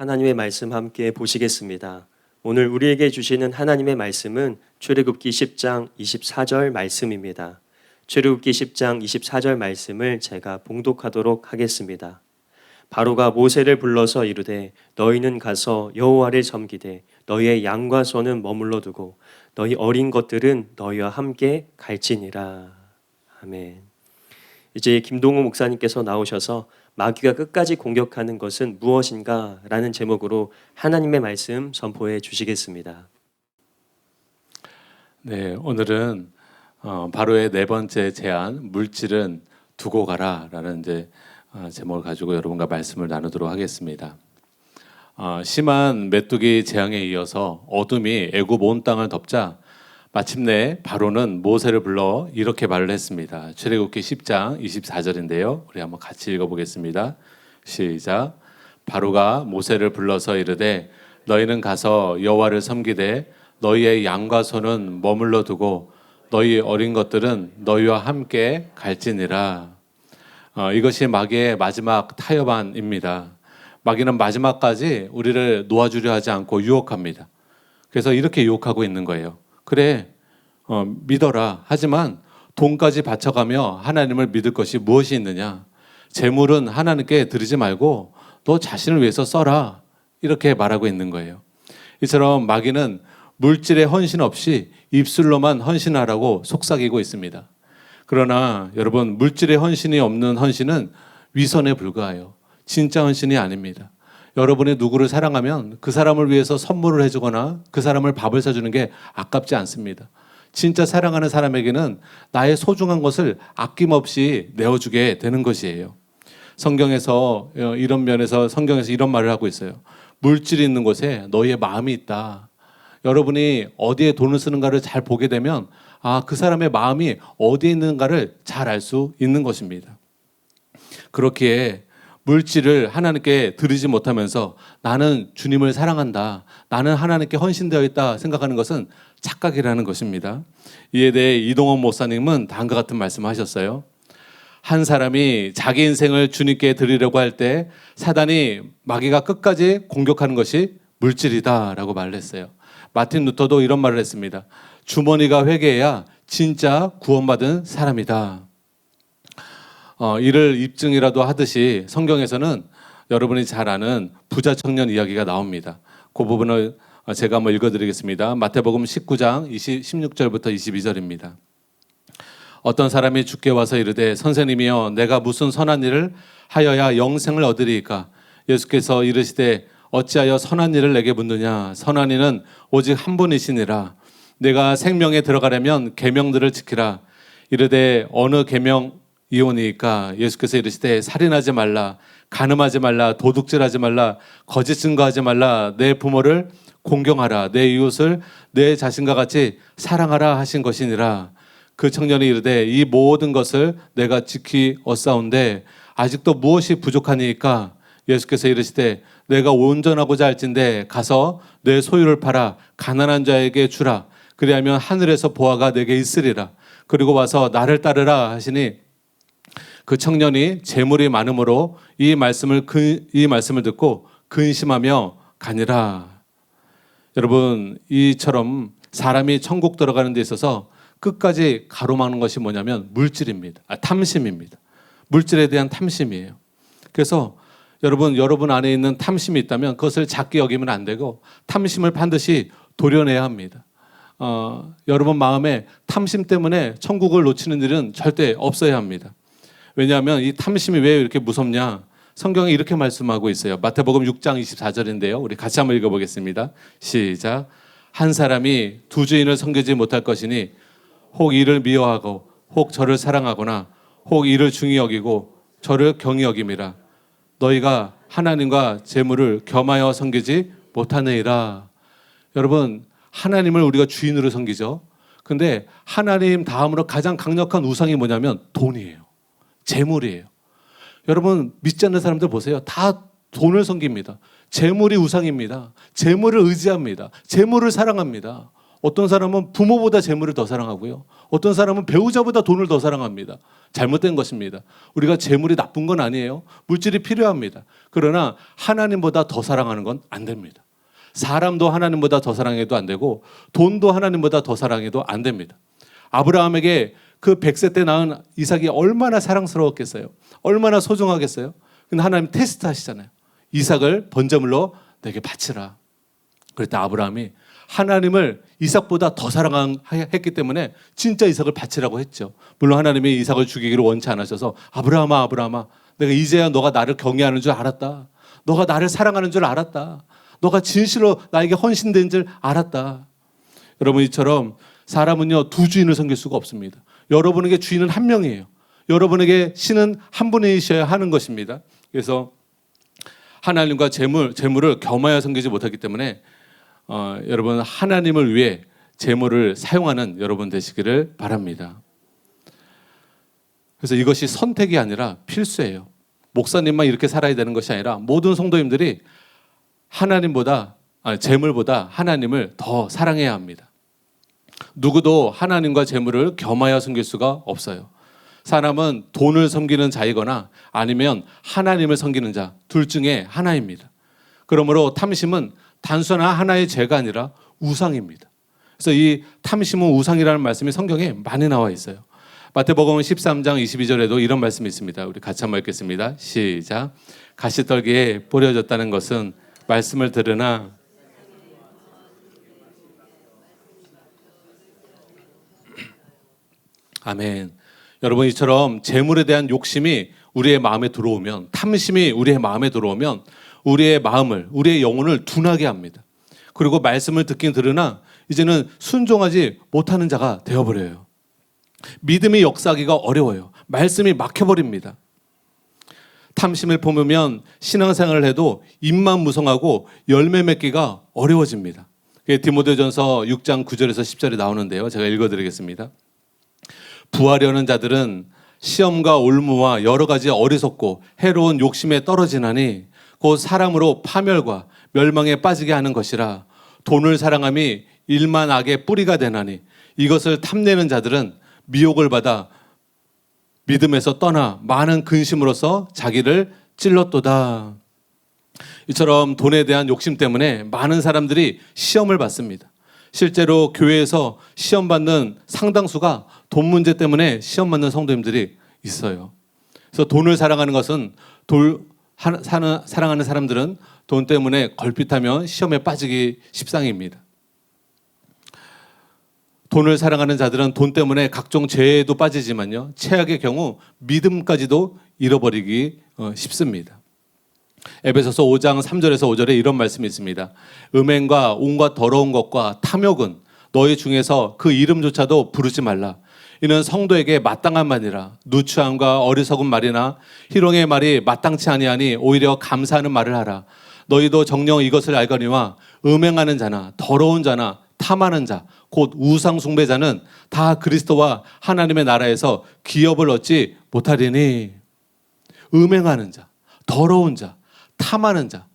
하나님의 말씀 함께 보시겠습니다. 오늘 우리에게 주시는 하나님의 말씀은 출애굽기 10장 24절 말씀입니다. 출애굽기 10장 24절 말씀을 제가 봉독하도록 하겠습니다. 바로가 모세를 불러서 이르되 너희는 가서 여호와를 섬기되 너희의 양과 소는 머물러 두고 너희 어린 것들은 너희와 함께 갈지니라. 아멘. 이제 김동우 목사님께서 나오셔서 마귀가 끝까지 공격하는 것은 무엇인가 라는 제목으로 하나님의 말씀 선포해 주시겠습니다. 네, 오늘은 바로의 네 번째 제안, 물질은 두고 가라라는 제목을 가지고 여러분과 말씀을 나누도록 하겠습니다. 심한 메뚜기 재앙에 이어서 어둠이 애굽 온 땅을 덮자 마침내 바로는 모세를 불러 이렇게 말을 했습니다. 출애굽기 10장 24절인데요. 우리 한번 같이 읽어보겠습니다. 시작. 바로가 모세를 불러서 이르되 너희는 가서 여호와를 섬기되 너희의 양과 소는 머물러 두고 너희 어린 것들은 너희와 함께 갈지니라. 이것이 마귀의 마지막 타협안입니다. 마귀는 마지막까지 우리를 놓아주려 하지 않고 유혹합니다. 그래서 이렇게 유혹하고 있는 거예요. 그래, 믿어라. 하지만 돈까지 바쳐가며 하나님을 믿을 것이 무엇이 있느냐? 재물은 하나님께 드리지 말고 너 자신을 위해서 써라. 이렇게 말하고 있는 거예요. 이처럼 마귀는 물질의 헌신 없이 입술로만 헌신하라고 속삭이고 있습니다. 그러나 여러분, 물질의 헌신이 없는 헌신은 위선에 불과해요. 진짜 헌신이 아닙니다. 여러분이 누구를 사랑하면 그 사람을 위해서 선물을 해주거나 그 사람을 밥을 사주는 게 아깝지 않습니다. 진짜 사랑하는 사람에게는 나의 소중한 것을 아낌없이 내어주게 되는 것이에요. 성경에서 이런 면에서 성경에서 이런 말을 하고 있어요. 물질이 있는 곳에 너희의 마음이 있다. 여러분이 어디에 돈을 쓰는가를 잘 보게 되면 그 사람의 마음이 어디에 있는가를 잘 알 수 있는 것입니다. 그렇기에 물질을 하나님께 드리지 못하면서 나는 주님을 사랑한다, 나는 하나님께 헌신되어 있다 생각하는 것은 착각이라는 것입니다. 이에 대해 이동원 목사님은 다음과 같은 말씀하셨어요. 한 사람이 자기 인생을 주님께 드리려고 할 때 사단이 마귀가 끝까지 공격하는 것이 물질이다 라고 말을 했어요. 마틴 루터도 이런 말을 했습니다. 주머니가 회개해야 진짜 구원받은 사람이다. 이를 입증이라도 하듯이 성경에서는 여러분이 잘 아는 부자 청년 이야기가 나옵니다. 그 부분을 제가 한번 읽어드리겠습니다. 마태복음 19장 16절부터 22절입니다. 어떤 사람이 주께 와서 이르되 선생님이여 내가 무슨 선한 일을 하여야 영생을 얻으리이까? 예수께서 이르시되 어찌하여 선한 일을 내게 묻느냐? 선한 이는 오직 한 분이시니라. 내가 생명에 들어가려면 계명들을 지키라. 이르되 어느 계명이오니까? 예수께서 이르시되 살인하지 말라, 간음하지 말라, 도둑질하지 말라, 거짓 증거하지 말라, 내 부모를 공경하라, 내 이웃을 내 자신과 같이 사랑하라 하신 것이니라. 그 청년이 이르되 이 모든 것을 내가 지키었사온데 아직도 무엇이 부족하니까? 예수께서 이르시되 내가 온전하고자 할진대 가서 내 소유를 팔아 가난한 자에게 주라. 그리하면 하늘에서 보화가 내게 있으리라. 그리고 와서 나를 따르라 하시니 그 청년이 재물이 많음으로 이 말씀을 듣고 근심하며 가니라. 여러분, 이처럼 사람이 천국 들어가는 데 있어서 끝까지 가로막는 것이 뭐냐면 물질입니다. 탐심입니다. 물질에 대한 탐심이에요. 그래서 여러분 안에 있는 탐심이 있다면 그것을 작게 여기면 안 되고 탐심을 반드시 도려내야 합니다. 여러분 마음에 탐심 때문에 천국을 놓치는 일은 절대 없어야 합니다. 왜냐하면 이 탐심이 왜 이렇게 무섭냐? 성경이 이렇게 말씀하고 있어요. 마태복음 6장 24절인데요. 우리 같이 한번 읽어보겠습니다. 시작. 한 사람이 두 주인을 섬기지 못할 것이니 혹 이를 미워하고 혹 저를 사랑하거나 혹 이를 중히 여기고 저를 경히 여김이라. 너희가 하나님과 재물을 겸하여 섬기지 못하느니라. 여러분, 하나님을 우리가 주인으로 섬기죠. 근데 하나님 다음으로 가장 강력한 우상이 뭐냐면 돈이에요. 재물이에요. 여러분 믿지 않는 사람들 보세요. 다 돈을 섬깁니다. 재물이 우상입니다. 재물을 의지합니다. 재물을 사랑합니다. 어떤 사람은 부모보다 재물을 더 사랑하고요. 어떤 사람은 배우자보다 돈을 더 사랑합니다. 잘못된 것입니다. 우리가 재물이 나쁜 건 아니에요. 물질이 필요합니다. 그러나 하나님보다 더 사랑하는 건 안 됩니다. 사람도 하나님보다 더 사랑해도 안 되고 돈도 하나님보다 더 사랑해도 안 됩니다. 아브라함에게 그 100세 때 낳은 이삭이 얼마나 사랑스러웠겠어요. 얼마나 소중하겠어요. 근데 하나님 테스트 하시잖아요. 이삭을 번제물로 내게 바치라. 그랬더니 아브라함이 하나님을 이삭보다 더 사랑했기 때문에 진짜 이삭을 바치라고 했죠. 물론 하나님이 이삭을 죽이기를 원치 않으셔서 아브라함아 내가 이제야 너가 나를 경외하는 줄 알았다. 너가 나를 사랑하는 줄 알았다. 너가 진실로 나에게 헌신된 줄 알았다. 여러분, 이처럼 사람은요, 두 주인을 섬길 수가 없습니다. 여러분에게 주인은 한 명이에요. 여러분에게 신은 한 분이셔야 하는 것입니다. 그래서 하나님과 재물을 겸하여 섬기지 못하기 때문에 여러분, 하나님을 위해 재물을 사용하는 여러분 되시기를 바랍니다. 그래서 이것이 선택이 아니라 필수예요. 목사님만 이렇게 살아야 되는 것이 아니라 모든 성도님들이 재물보다 하나님을 더 사랑해야 합니다. 누구도 하나님과 재물을 겸하여 섬길 수가 없어요. 사람은 돈을 섬기는 자이거나 아니면 하나님을 섬기는 자, 둘 중에 하나입니다. 그러므로 탐심은 단순한 하나의 죄가 아니라 우상입니다. 그래서 이 탐심은 우상이라는 말씀이 성경에 많이 나와 있어요. 마태복음 13장 22절에도 이런 말씀이 있습니다. 우리 같이 한번 읽겠습니다. 시작. 가시떨기에 뿌려졌다는 것은 말씀을 들으나 아멘. 여러분, 이처럼 재물에 대한 욕심이 우리의 마음에 들어오면, 탐심이 우리의 마음에 들어오면 우리의 마음을, 우리의 영혼을 둔하게 합니다. 그리고 말씀을 듣긴 들으나 이제는 순종하지 못하는 자가 되어버려요. 믿음이 역사하기가 어려워요. 말씀이 막혀버립니다. 탐심을 품으면 신앙생활을 해도 입만 무성하고 열매 맺기가 어려워집니다. 디모데전서 6장 9절에서 10절에 나오는데요. 제가 읽어드리겠습니다. 부하려는 자들은 시험과 올무와 여러 가지 어리석고 해로운 욕심에 떨어지나니 곧 사람으로 파멸과 멸망에 빠지게 하는 것이라. 돈을 사랑함이 일만 악의 뿌리가 되나니 이것을 탐내는 자들은 미혹을 받아 믿음에서 떠나 많은 근심으로써 자기를 찔렀도다. 이처럼 돈에 대한 욕심 때문에 많은 사람들이 시험을 받습니다. 실제로 교회에서 시험 받는 상당수가 돈 문제 때문에 시험 받는 성도님들이 있어요. 그래서 돈을 사랑하는 것은 사랑하는 사람들은 돈 때문에 걸핏하면 시험에 빠지기 십상입니다. 돈을 사랑하는 자들은 돈 때문에 각종 죄에도 빠지지만요, 최악의 경우 믿음까지도 잃어버리기 쉽습니다. 에베소서 5장 3절에서 5절에 이런 말씀이 있습니다. 음행과 온갖 더러운 것과 탐욕은 너희 중에서 그 이름조차도 부르지 말라. 이는 성도에게 마땅한 말이라. 누추함과 어리석은 말이나 희롱의 말이 마땅치 아니하니 오히려 감사하는 말을 하라. 너희도 정녕 이것을 알거니와 음행하는 자나 더러운 자나 탐하는 자, 곧 우상 숭배자는 다 그리스도와 하나님의 나라에서 기업을 얻지 못하리니. 음행하는 자, 더러운 자, 탐하는 자,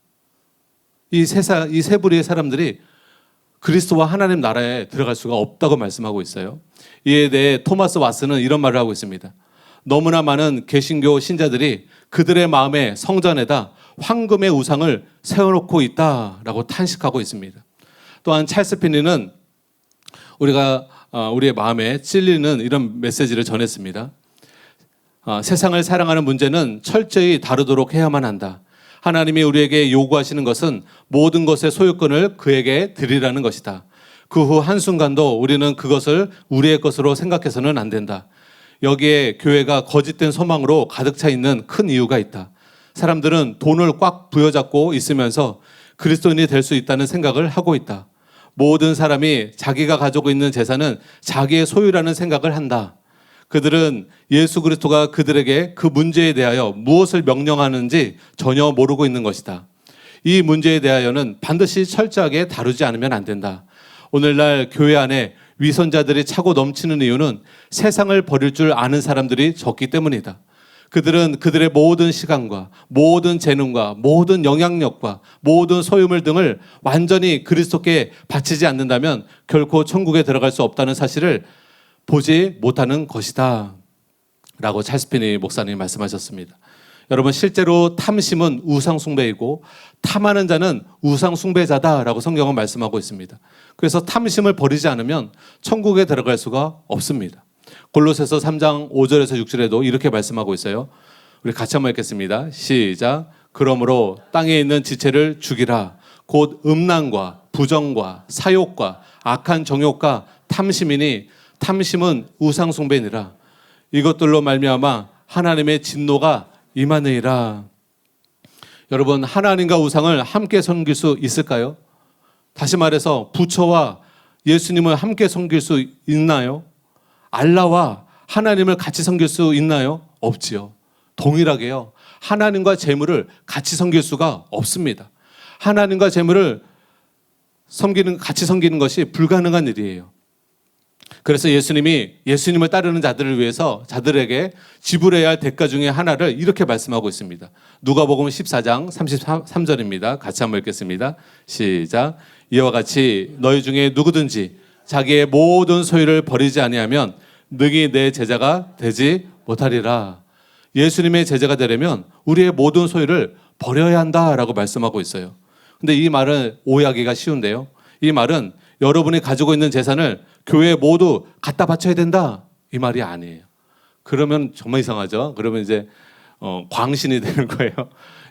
이 세 부류의 사람들이 그리스도와 하나님 나라에 들어갈 수가 없다고 말씀하고 있어요. 이에 대해 토마스 왓슨은 이런 말을 하고 있습니다. 너무나 많은 개신교 신자들이 그들의 마음의 성전에다 황금의 우상을 세워놓고 있다라고 탄식하고 있습니다. 또한 찰스 피니는 우리의 마음에 찔리는 이런 메시지를 전했습니다. 세상을 사랑하는 문제는 철저히 다루도록 해야만 한다. 하나님이 우리에게 요구하시는 것은 모든 것의 소유권을 그에게 드리라는 것이다. 그 후 한순간도 우리는 그것을 우리의 것으로 생각해서는 안 된다. 여기에 교회가 거짓된 소망으로 가득 차 있는 큰 이유가 있다. 사람들은 돈을 꽉 부여잡고 있으면서 그리스도인이 될 수 있다는 생각을 하고 있다. 모든 사람이 자기가 가지고 있는 재산은 자기의 소유라는 생각을 한다. 그들은 예수 그리스도가 그들에게 그 문제에 대하여 무엇을 명령하는지 전혀 모르고 있는 것이다. 이 문제에 대하여는 반드시 철저하게 다루지 않으면 안 된다. 오늘날 교회 안에 위선자들이 차고 넘치는 이유는 세상을 버릴 줄 아는 사람들이 적기 때문이다. 그들은 그들의 모든 시간과 모든 재능과 모든 영향력과 모든 소유물 등을 완전히 그리스도께 바치지 않는다면 결코 천국에 들어갈 수 없다는 사실을 보지 못하는 것이다 라고 찰스 피니 목사님이 말씀하셨습니다. 여러분, 실제로 탐심은 우상숭배이고 탐하는 자는 우상숭배자다라고 성경은 말씀하고 있습니다. 그래서 탐심을 버리지 않으면 천국에 들어갈 수가 없습니다. 골로새서 3장 5절에서 6절에도 이렇게 말씀하고 있어요. 우리 같이 한번 읽겠습니다. 시작. 그러므로 땅에 있는 지체를 죽이라. 곧 음란과 부정과 사욕과 악한 정욕과 탐심이니 탐심은 우상숭배니라. 이것들로 말미암아 하나님의 진노가 임하느니라. 여러분, 하나님과 우상을 함께 섬길 수 있을까요? 다시 말해서 부처와 예수님을 함께 섬길 수 있나요? 알라와 하나님을 같이 섬길 수 있나요? 없지요. 동일하게요. 하나님과 재물을 같이 섬길 수가 없습니다. 하나님과 재물을 같이 섬기는 것이 불가능한 일이에요. 그래서 예수님을 따르는 자들을 위해서 자들에게 지불해야 할 대가 중에 하나를 이렇게 말씀하고 있습니다. 누가복음 14장 33절입니다. 같이 한번 읽겠습니다. 시작. 이와 같이 너희 중에 누구든지 자기의 모든 소유를 버리지 아니하면 능히 내 제자가 되지 못하리라. 예수님의 제자가 되려면 우리의 모든 소유를 버려야 한다라고 말씀하고 있어요. 근데 이 말은 오해하기가 쉬운데요. 이 말은 여러분이 가지고 있는 재산을 교회에 모두 갖다 바쳐야 된다, 이 말이 아니에요. 그러면 정말 이상하죠. 그러면 이제 광신이 되는 거예요.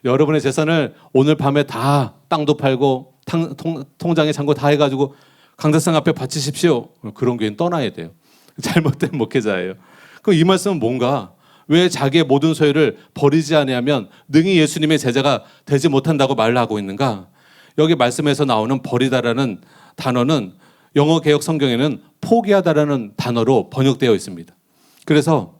여러분의 재산을 오늘 밤에 다 땅도 팔고 통장에 잔고 다 해가지고 강대상 앞에 바치십시오. 그런 교회는 떠나야 돼요. 잘못된 목회자예요. 그럼 이 말씀은 뭔가, 왜 자기의 모든 소유를 버리지 아니하면 능히 예수님의 제자가 되지 못한다고 말을 하고 있는가? 여기 말씀에서 나오는 버리다라는 단어는 영어 개역 성경에는 포기하다라는 단어로 번역되어 있습니다. 그래서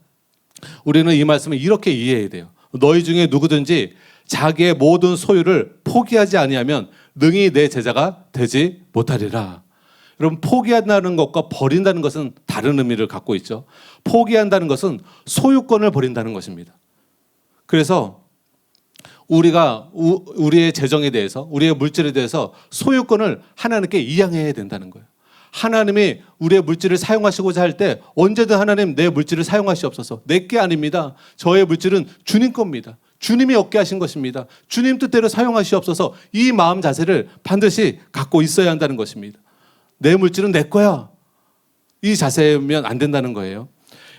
우리는 이 말씀을 이렇게 이해해야 돼요. 너희 중에 누구든지 자기의 모든 소유를 포기하지 아니하면 능히 내 제자가 되지 못하리라. 여러분, 포기한다는 것과 버린다는 것은 다른 의미를 갖고 있죠. 포기한다는 것은 소유권을 버린다는 것입니다. 그래서 우리가 우리의 재정에 대해서, 우리의 물질에 대해서 소유권을 하나님께 이양해야 된다는 거예요. 하나님이 우리의 물질을 사용하시고자 할 때 언제든 하나님 내 물질을 사용하시옵소서. 내게 아닙니다. 저의 물질은 주님 겁니다. 주님이 얻게 하신 것입니다. 주님 뜻대로 사용하시옵소서. 이 마음 자세를 반드시 갖고 있어야 한다는 것입니다. 내 물질은 내 거야. 이 자세면 안 된다는 거예요.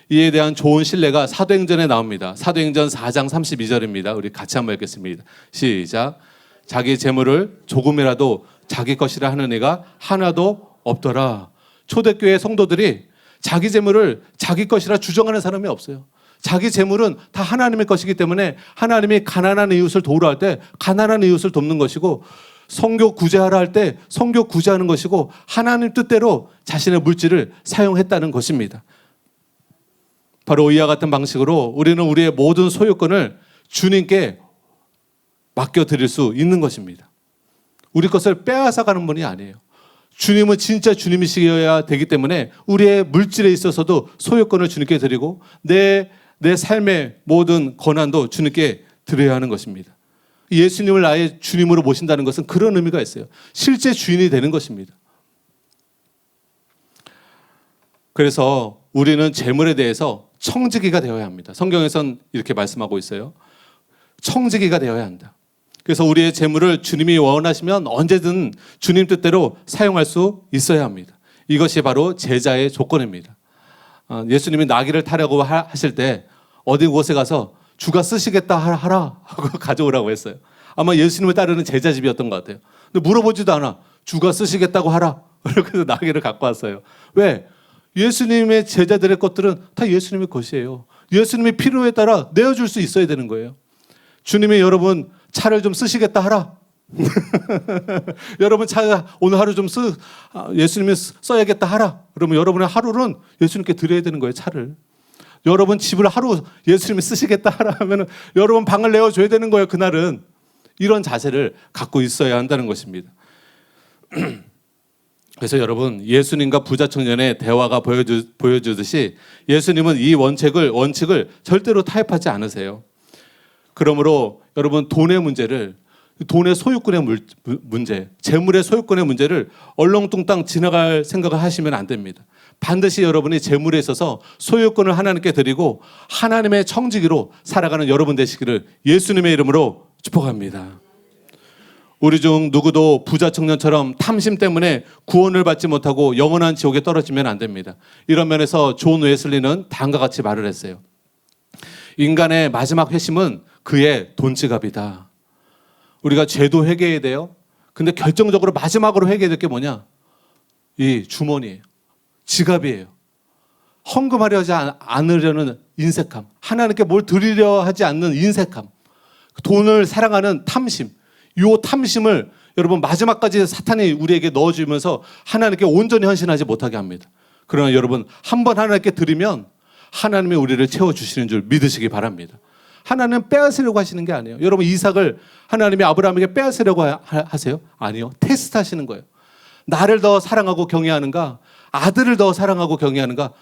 이에 대한 좋은 신뢰가 사도행전에 나옵니다. 사도행전 4장 32절입니다. 우리 같이 한번 읽겠습니다. 시작. 자기 재물을 조금이라도 자기 것이라 하는 애가 하나도 없더라. 초대교회 성도들이 자기 재물을 자기 것이라 주장하는 사람이 없어요. 자기 재물은 다 하나님의 것이기 때문에 하나님이 가난한 이웃을 도우라 할 때 가난한 이웃을 돕는 것이고, 선교 구제하라 할 때 선교 구제하는 것이고, 하나님 뜻대로 자신의 물질을 사용했다는 것입니다. 바로 이와 같은 방식으로 우리는 우리의 모든 소유권을 주님께 맡겨드릴 수 있는 것입니다. 우리 것을 빼앗아가는 분이 아니에요. 주님은 진짜 주님이시어야 되기 때문에 우리의 물질에 있어서도 소유권을 주님께 드리고 내 삶의 모든 권한도 주님께 드려야 하는 것입니다. 예수님을 나의 주님으로 모신다는 것은 그런 의미가 있어요. 실제 주인이 되는 것입니다. 그래서 우리는 재물에 대해서 청지기가 되어야 합니다. 성경에선 이렇게 말씀하고 있어요. 청지기가 되어야 한다. 그래서 우리의 재물을 주님이 원하시면 언제든 주님 뜻대로 사용할 수 있어야 합니다. 이것이 바로 제자의 조건입니다. 예수님이 나귀를 타려고 하실 때 어디 곳에 가서 주가 쓰시겠다 하라 하고 가져오라고 했어요. 아마 예수님을 따르는 제자 집이었던 것 같아요. 근데 물어보지도 않아. 주가 쓰시겠다고 하라. 그래서 나귀를 갖고 왔어요. 왜? 예수님의 제자들의 것들은 다 예수님의 것이에요. 예수님의 필요에 따라 내어줄 수 있어야 되는 거예요. 주님이 여러분 차를 좀 쓰시겠다 하라. 여러분 차 오늘 하루 좀 예수님이 써야겠다 하라. 그러면 여러분의 하루는 예수님께 드려야 되는 거예요, 차를. 여러분 집을 하루 예수님이 쓰시겠다 하라 하면 여러분 방을 내어줘야 되는 거예요, 그날은. 이런 자세를 갖고 있어야 한다는 것입니다. 그래서 여러분, 예수님과 부자 청년의 대화가 보여주듯이 예수님은 이 원칙을 절대로 타협하지 않으세요. 그러므로 여러분, 돈의 소유권의 문제, 재물의 소유권의 문제를 얼렁뚱땅 지나갈 생각을 하시면 안 됩니다. 반드시 여러분이 재물에 있어서 소유권을 하나님께 드리고 하나님의 청지기로 살아가는 여러분 되시기를 예수님의 이름으로 축복합니다. 우리 중 누구도 부자 청년처럼 탐심 때문에 구원을 받지 못하고 영원한 지옥에 떨어지면 안 됩니다. 이런 면에서 존 웨슬리는 다음과 같이 말을 했어요. 인간의 마지막 회심은 그의 돈 지갑이다. 우리가 죄도 회개해야 돼요. 근데 결정적으로 마지막으로 회개해야 될 게 뭐냐? 이 주머니예요. 지갑이에요. 헌금하려 하지 않으려는 인색함, 하나님께 뭘 드리려 하지 않는 인색함, 돈을 사랑하는 탐심, 이 탐심을 여러분 마지막까지 사탄이 우리에게 넣어주면서 하나님께 온전히 헌신하지 못하게 합니다. 그러나 여러분, 한번 하나님께 드리면 하나님이 우리를 채워주시는 줄 믿으시기 바랍니다. 하나님은 빼앗으려고 하시는 게 아니에요. 여러분, 이삭을 하나님이 아브라함에게 빼앗으려고 하세요? 아니요. 테스트하시는 거예요. 나를 더 사랑하고 경외하는가? 아들을 더 사랑하고 경외하는가?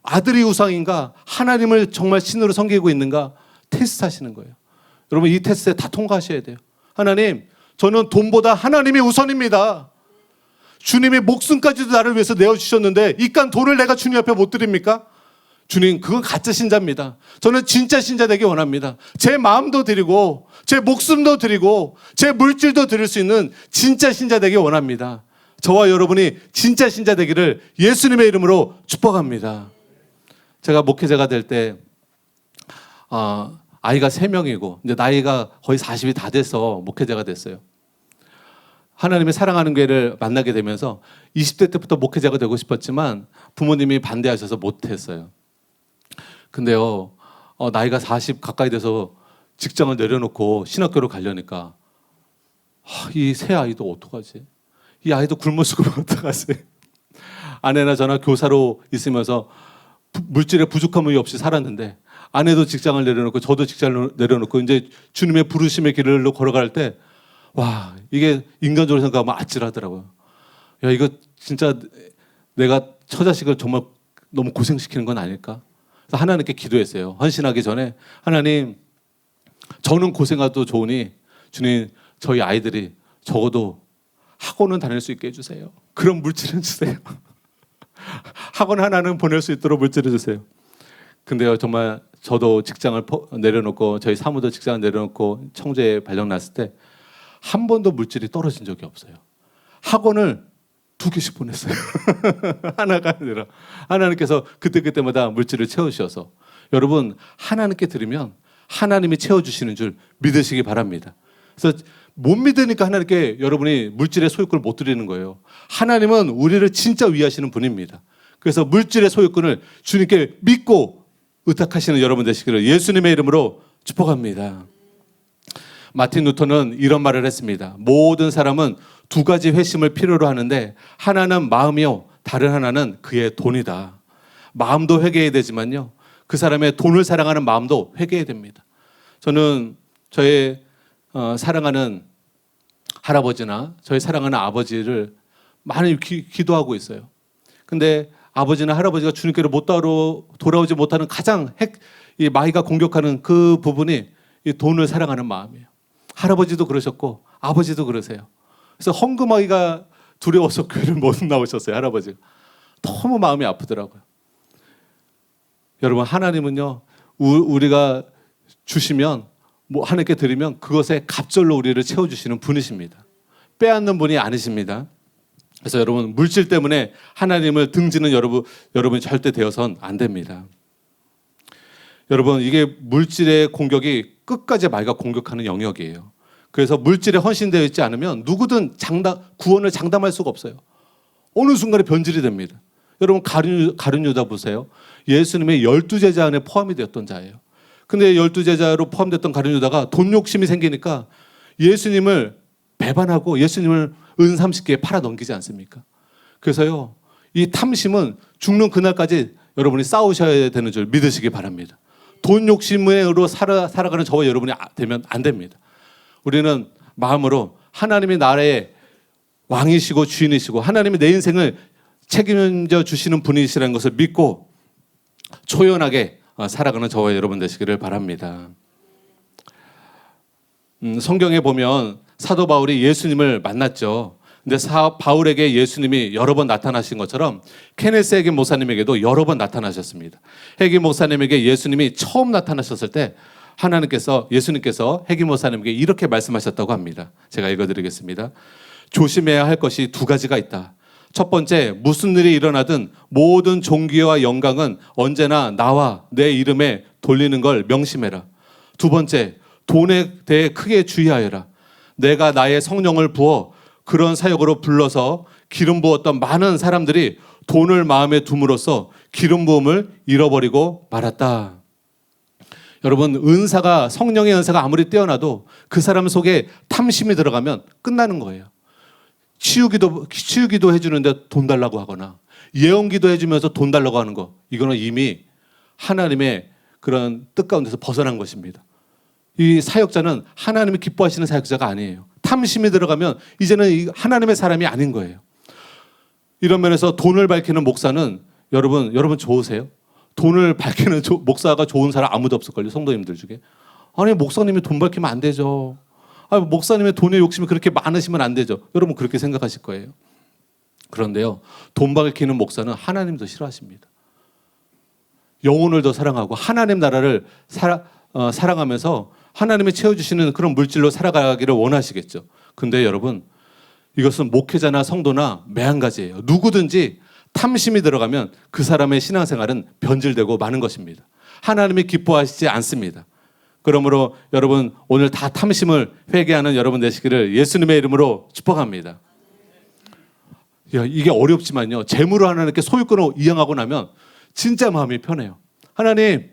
아들이 우상인가? 하나님을 정말 신으로 섬기고 있는가? 테스트하시는 거예요. 여러분, 이 테스트에 다 통과하셔야 돼요. 하나님, 저는 돈보다 하나님이 우선입니다. 주님이 목숨까지도 나를 위해서 내어주셨는데 이깟 돈을 내가 주님 앞에 못 드립니까? 주님, 그건 가짜 신자입니다. 저는 진짜 신자 되기 원합니다. 제 마음도 드리고 제 목숨도 드리고 제 물질도 드릴 수 있는 진짜 신자 되기 원합니다. 저와 여러분이 진짜 신자 되기를 예수님의 이름으로 축복합니다. 제가 목회자가 될 때 아이가 3명이고 이제 나이가 거의 40이 다 돼서 목회자가 됐어요. 하나님의 사랑하는 교회를 만나게 되면서 20대 때부터 목회자가 되고 싶었지만 부모님이 반대하셔서 못했어요. 근데요, 나이가 40 가까이 돼서 직장을 내려놓고 신학교로 가려니까 이 새 아이도 어떡하지? 이 아이도 굶어 죽으면 어떡하지? 아내나 저나 교사로 있으면서 물질의 부족함이 없이 살았는데 아내도 직장을 내려놓고 저도 직장을 내려놓고 이제 주님의 부르심의 길을 걸어갈 때 와, 이게 인간적으로 생각하면 아찔하더라고요. 야, 이거 진짜 내가 처자식을 정말 너무 고생시키는 건 아닐까? 그래서 하나님께 기도했어요. 헌신하기 전에 하나님, 저는 고생해도 좋으니 주님, 저희 아이들이 적어도 학원은 다닐 수 있게 해주세요. 그런 물질은 주세요. 학원 하나는 보낼 수 있도록 물질을 주세요. 근데요, 정말 저도 직장을 내려놓고 저희 사무도 직장을 내려놓고 청주에 발령 났을 때 한 번도 물질이 떨어진 적이 없어요. 학원을 2개씩 보냈어요. 하나가 아니라 하나님께서 그때마다 물질을 채우셔서 여러분, 하나님께 드리면 하나님이 채워주시는 줄 믿으시기 바랍니다. 그래서 못 믿으니까 하나님께 여러분이 물질의 소유권을 못 드리는 거예요. 하나님은 우리를 진짜 위하시는 분입니다. 그래서 물질의 소유권을 주님께 믿고 의탁하시는 여러분 되시기를 예수님의 이름으로 축복합니다. 마틴 루터는 이런 말을 했습니다. 모든 사람은 2가지 회심을 필요로 하는데 하나는 마음이요, 다른 하나는 그의 돈이다. 마음도 회개해야 되지만요, 그 사람의 돈을 사랑하는 마음도 회개해야 됩니다. 저는 저의 사랑하는 할아버지나 저희 사랑하는 아버지를 많이 기도하고 있어요. 근데 아버지나 할아버지가 주님께로 못 돌아오지 못하는 가장 이 마귀가 공격하는 그 부분이 이 돈을 사랑하는 마음이에요. 할아버지도 그러셨고 아버지도 그러세요. 그래서 헌금하기가 두려워서 교회를 못 나오셨어요. 할아버지가 너무 마음이 아프더라고요. 여러분, 하나님은요, 우리가 주시면 뭐 하나님께 드리면 그것에 갑절로 우리를 채워주시는 분이십니다. 빼앗는 분이 아니십니다. 그래서 여러분, 물질 때문에 하나님을 등지는 여러분이 절대 되어선 안 됩니다. 여러분, 이게 물질의 공격이 끝까지 마귀가 공격하는 영역이에요. 그래서 물질에 헌신되어 있지 않으면 누구든 구원을 장담할 수가 없어요. 어느 순간에 변질이 됩니다. 여러분, 가룟 유다 보세요. 예수님의 12제자 안에 포함이 되었던 자예요. 근데 12제자로 포함됐던 가룟 유다가 돈 욕심이 생기니까 예수님을 배반하고 예수님을 은 30개에 팔아 넘기지 않습니까? 그래서요, 이 탐심은 죽는 그날까지 여러분이 싸우셔야 되는 줄 믿으시기 바랍니다. 돈 욕심으로 살아가는 저와 여러분이 되면 안 됩니다. 우리는 마음으로 하나님의 나라의 왕이시고 주인이시고 하나님이 내 인생을 책임져 주시는 분이시라는 것을 믿고 초연하게 살아가는 저와 여러분 되시기를 바랍니다. 성경에 보면 사도 바울이 예수님을 만났죠. 근데 바울에게 예수님이 여러 번 나타나신 것처럼 케네스 해김 목사님에게도 여러 번 나타나셨습니다. 해김 목사님에게 예수님이 처음 나타나셨을 때 예수님께서 해김 목사님에게 이렇게 말씀하셨다고 합니다. 제가 읽어드리겠습니다. 조심해야 할 것이 두 가지가 있다. 첫 번째, 무슨 일이 일어나든 모든 존귀와 영광은 언제나 나와 내 이름에 돌리는 걸 명심해라. 두 번째, 돈에 대해 크게 주의하여라. 내가 나의 성령을 부어 그런 사역으로 불러서 기름 부었던 많은 사람들이 돈을 마음에 둠으로써 기름 부음을 잃어버리고 말았다. 여러분, 성령의 은사가 아무리 뛰어나도 그 사람 속에 탐심이 들어가면 끝나는 거예요. 치유기도 해주는데 돈 달라고 하거나 예언기도 해주면서 돈 달라고 하는 거, 이거는 이미 하나님의 그런 뜻 가운데서 벗어난 것입니다. 이 사역자는 하나님이 기뻐하시는 사역자가 아니에요. 탐심이 들어가면 이제는 하나님의 사람이 아닌 거예요. 이런 면에서 돈을 밝히는 목사는 여러분 좋으세요? 돈을 밝히는 목사가 좋은 사람 아무도 없을걸요, 성도님들 중에. 아니, 목사님이 돈 밝히면 안 되죠. 목사님의 돈의 욕심이 그렇게 많으시면 안 되죠. 여러분 그렇게 생각하실 거예요. 그런데요, 돈 밝히는 목사는 하나님도 싫어하십니다. 영혼을 더 사랑하고 하나님 나라를 사랑하면서 하나님이 채워주시는 그런 물질로 살아가기를 원하시겠죠. 근데 여러분, 이것은 목회자나 성도나 매한가지예요. 누구든지 탐심이 들어가면 그 사람의 신앙생활은 변질되고 마는 것입니다. 하나님이 기뻐하시지 않습니다. 그러므로 여러분, 오늘 다 탐심을 회개하는 여러분 되시기를 예수님의 이름으로 축복합니다. 이게 어렵지만요, 재물을 하나님께 소유권을 이양하고 나면 진짜 마음이 편해요. 하나님,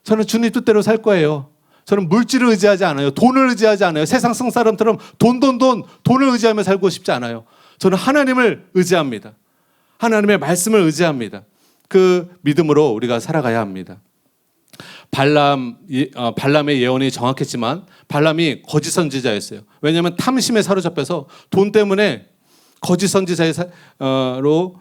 저는 주님 뜻대로 살 거예요. 저는 물질을 의지하지 않아요. 돈을 의지하지 않아요. 세상 성사람처럼 돈을 의지하며 살고 싶지 않아요. 저는 하나님을 의지합니다. 하나님의 말씀을 의지합니다. 그 믿음으로 우리가 살아가야 합니다. 발람의 예언이 정확했지만 발람이 거짓 선지자였어요. 왜냐하면 탐심에 사로잡혀서 돈 때문에 거짓 선지자로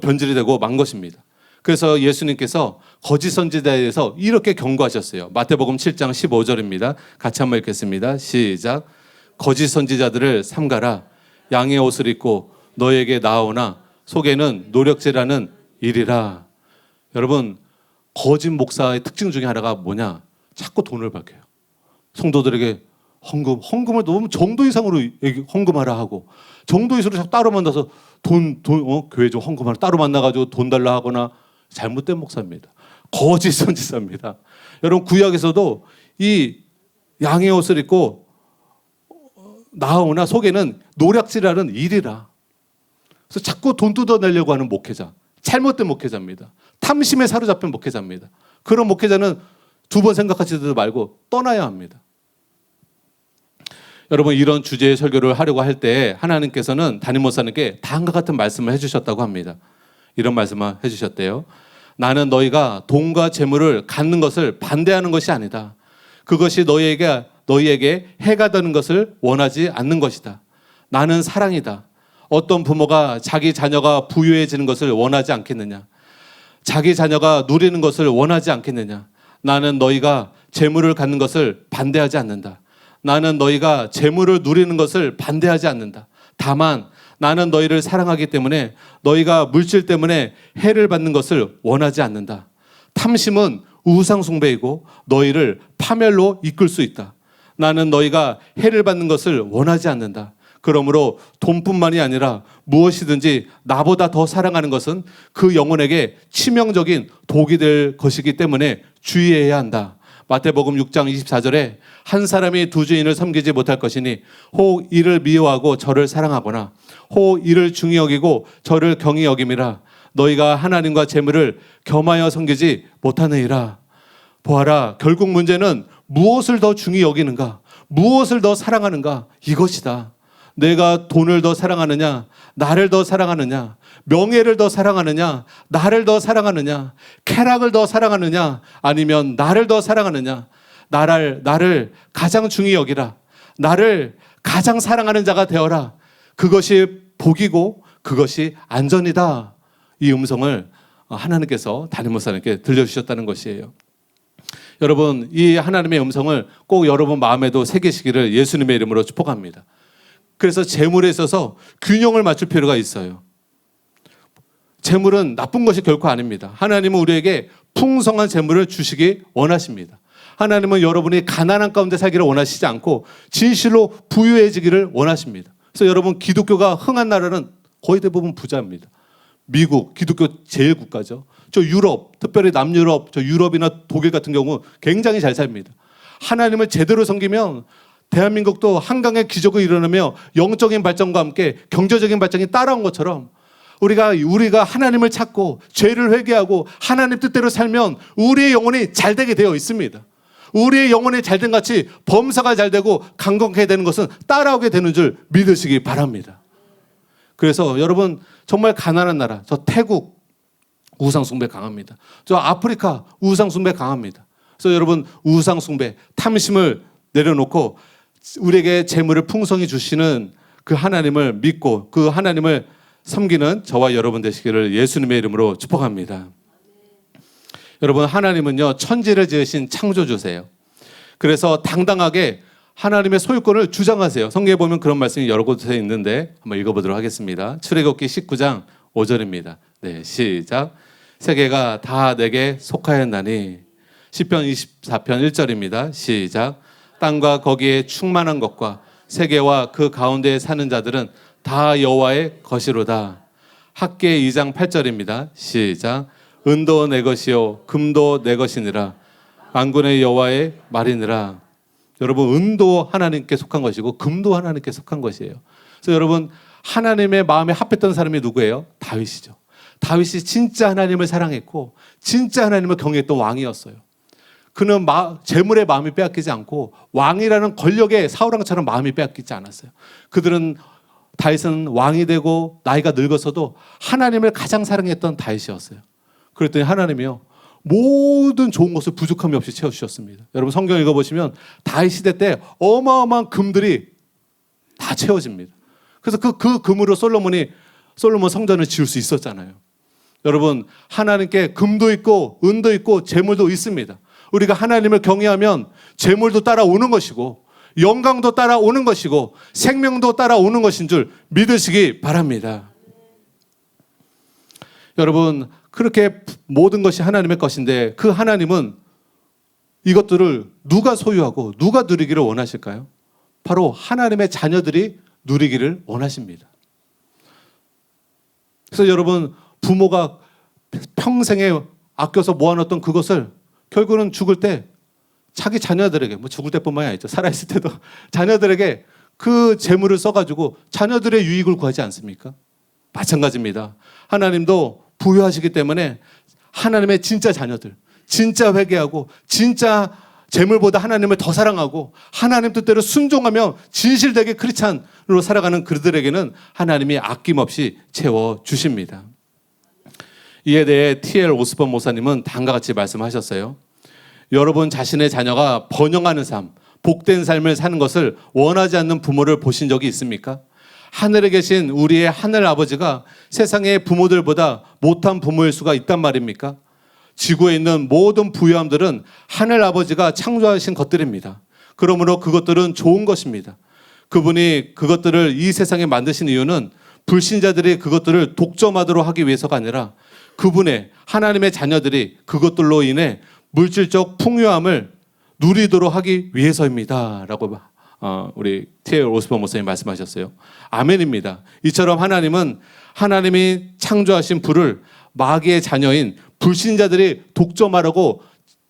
변질이 되고 만 것입니다. 그래서 예수님께서 거짓 선지자에 대해서 이렇게 경고하셨어요. 마태복음 7장 15절입니다. 같이 한번 읽겠습니다. 시작. 거짓 선지자들을 삼가라. 양의 옷을 입고 너에게 나아오나 속에는 노력질하는 일이라. 여러분, 거짓 목사의 특징 중에 하나가 뭐냐? 자꾸 돈을 밝혀요. 성도들에게 헌금을 너무 정도 이상으로 헌금하라 하고, 정도 이상으로 자꾸 따로 만나서 교회 좀 헌금하라 따로 만나가지고 돈 달라 하거나, 잘못된 목사입니다. 거짓 선지자입니다. 여러분, 구약에서도 이 양의 옷을 입고 나오나 속에는 노략질하는 일이라. 그래서 자꾸 돈 뜯어내려고 하는 목회자, 잘못된 목회자입니다. 탐심에 사로잡힌 목회자입니다. 그런 목회자는 두 번 생각하지도 말고 떠나야 합니다. 여러분, 이런 주제의 설교를 하려고 할 때 하나님께서는 담임 목사님께 다음과 같은 말씀을 해주셨다고 합니다. 이런 말씀을 해주셨대요. 나는 너희가 돈과 재물을 갖는 것을 반대하는 것이 아니다. 그것이 너희에게 해가 되는 것을 원하지 않는 것이다. 나는 사랑이다. 어떤 부모가 자기 자녀가 부유해지는 것을 원하지 않겠느냐? 자기 자녀가 누리는 것을 원하지 않겠느냐? 나는 너희가 재물을 갖는 것을 반대하지 않는다. 나는 너희가 재물을 누리는 것을 반대하지 않는다. 다만 나는 너희를 사랑하기 때문에 너희가 물질 때문에 해를 받는 것을 원하지 않는다. 탐심은 우상 숭배이고 너희를 파멸로 이끌 수 있다. 나는 너희가 해를 받는 것을 원하지 않는다. 그러므로 돈뿐만이 아니라 무엇이든지 나보다 더 사랑하는 것은 그 영혼에게 치명적인 독이 될 것이기 때문에 주의해야 한다. 마태복음 6장 24절에 한 사람이 두 주인을 섬기지 못할 것이니 혹 이를 미워하고 저를 사랑하거나 혹 이를 중히 여기고 저를 경히 여김이라. 너희가 하나님과 재물을 겸하여 섬기지 못하느니라. 보아라, 결국 문제는 무엇을 더 중히 여기는가, 무엇을 더 사랑하는가, 이것이다. 내가 돈을 더 사랑하느냐, 나를 더 사랑하느냐, 명예를 더 사랑하느냐, 나를 더 사랑하느냐, 쾌락을 더 사랑하느냐, 아니면 나를 더 사랑하느냐. 나를 가장 중히 여기라. 나를 가장 사랑하는 자가 되어라. 그것이 복이고 그것이 안전이다. 이 음성을 하나님께서 담임 목사님께 들려주셨다는 것이에요. 여러분, 이 하나님의 음성을 꼭 여러분 마음에도 새기시기를 예수님의 이름으로 축복합니다. 그래서 재물에 있어서 균형을 맞출 필요가 있어요. 재물은 나쁜 것이 결코 아닙니다. 하나님은 우리에게 풍성한 재물을 주시기 원하십니다. 하나님은 여러분이 가난한 가운데 살기를 원하시지 않고 진실로 부유해지기를 원하십니다. 그래서 여러분, 기독교가 흥한 나라는 거의 대부분 부자입니다. 미국, 기독교 제일 국가죠. 저 유럽, 특별히 남유럽, 저 유럽이나 독일 같은 경우 굉장히 잘 삽니다. 하나님을 제대로 섬기면 대한민국도 한강의 기적을 일어나며 영적인 발전과 함께 경제적인 발전이 따라온 것처럼 우리가 하나님을 찾고 죄를 회개하고 하나님 뜻대로 살면 우리의 영혼이 잘 되게 되어 있습니다. 우리의 영혼이 잘된 같이 범사가 잘 되고 강건하게 되는 것은 따라오게 되는 줄 믿으시기 바랍니다. 그래서 여러분, 정말 가난한 나라, 저 태국 우상숭배 강합니다. 저 아프리카 우상숭배 강합니다. 그래서 여러분, 우상숭배, 탐심을 내려놓고 우리에게 재물을 풍성히 주시는 그 하나님을 믿고 그 하나님을 섬기는 저와 여러분 되시기를 예수님의 이름으로 축복합니다. 여러분, 하나님은요, 천지를 지으신 창조주세요. 그래서 당당하게 하나님의 소유권을 주장하세요. 성경에 보면 그런 말씀이 여러 곳에 있는데 한번 읽어보도록 하겠습니다. 출애굽기 19장 5절입니다. 네, 시작. 세계가 다 내게 속하였나니. 시편 24편 1절입니다. 시작. 땅과 거기에 충만한 것과 세계와 그 가운데에 사는 자들은 다 여호와의 것이로다. 학계 2장 8절입니다. 시작. 은도 내 것이요 금도 내 것이니라. 만군의 여호와의 말이니라. 여러분, 은도 하나님께 속한 것이고 금도 하나님께 속한 것이에요. 그래서 여러분, 하나님의 마음에 합했던 사람이 누구예요? 다윗이죠. 다윗이 진짜 하나님을 사랑했고 진짜 하나님을 경외했던 왕이었어요. 그는 재물의 마음이 빼앗기지 않고 왕이라는 권력에 사울왕처럼 마음이 빼앗기지 않았어요. 다윗은 왕이 되고 나이가 늙어서도 하나님을 가장 사랑했던 다윗이었어요. 그랬더니 하나님이요, 모든 좋은 것을 부족함이 없이 채워주셨습니다. 여러분, 성경 읽어보시면 다윗 시대 때 어마어마한 금들이 다 채워집니다. 그래서 그 금으로 솔로몬 성전을 지을 수 있었잖아요. 여러분, 하나님께 금도 있고 은도 있고 재물도 있습니다. 우리가 하나님을 경외하면 재물도 따라오는 것이고 영광도 따라오는 것이고 생명도 따라오는 것인 줄 믿으시기 바랍니다. 여러분, 그렇게 모든 것이 하나님의 것인데 그 하나님은 이것들을 누가 소유하고 누가 누리기를 원하실까요? 바로 하나님의 자녀들이 누리기를 원하십니다. 그래서 여러분, 부모가 평생에 아껴서 모아놨던 그것을 결국은 죽을 때 자기 자녀들에게, 죽을 때뿐만이 아니죠, 살아있을 때도 자녀들에게 그 재물을 써가지고 자녀들의 유익을 구하지 않습니까? 마찬가지입니다. 하나님도 부유하시기 때문에 하나님의 진짜 자녀들, 진짜 회개하고 진짜 재물보다 하나님을 더 사랑하고 하나님 뜻대로 순종하며 진실되게 크리스찬으로 살아가는 그들에게는 하나님이 아낌없이 채워주십니다. 이에 대해 T.L. 오스본 목사님은 다음과 같이 말씀하셨어요. 여러분 자신의 자녀가 번영하는 삶, 복된 삶을 사는 것을 원하지 않는 부모를 보신 적이 있습니까? 하늘에 계신 우리의 하늘 아버지가 세상의 부모들보다 못한 부모일 수가 있단 말입니까? 지구에 있는 모든 부유함들은 하늘 아버지가 창조하신 것들입니다. 그러므로 그것들은 좋은 것입니다. 그분이 그것들을 이 세상에 만드신 이유는 불신자들이 그것들을 독점하도록 하기 위해서가 아니라 그분의 하나님의 자녀들이 그것들로 인해 물질적 풍요함을 누리도록 하기 위해서입니다. 라고 우리 T.L. 오스본 목사님 말씀하셨어요. 아멘입니다. 이처럼 하나님은 하나님이 창조하신 불을 마귀의 자녀인 불신자들이 독점하려고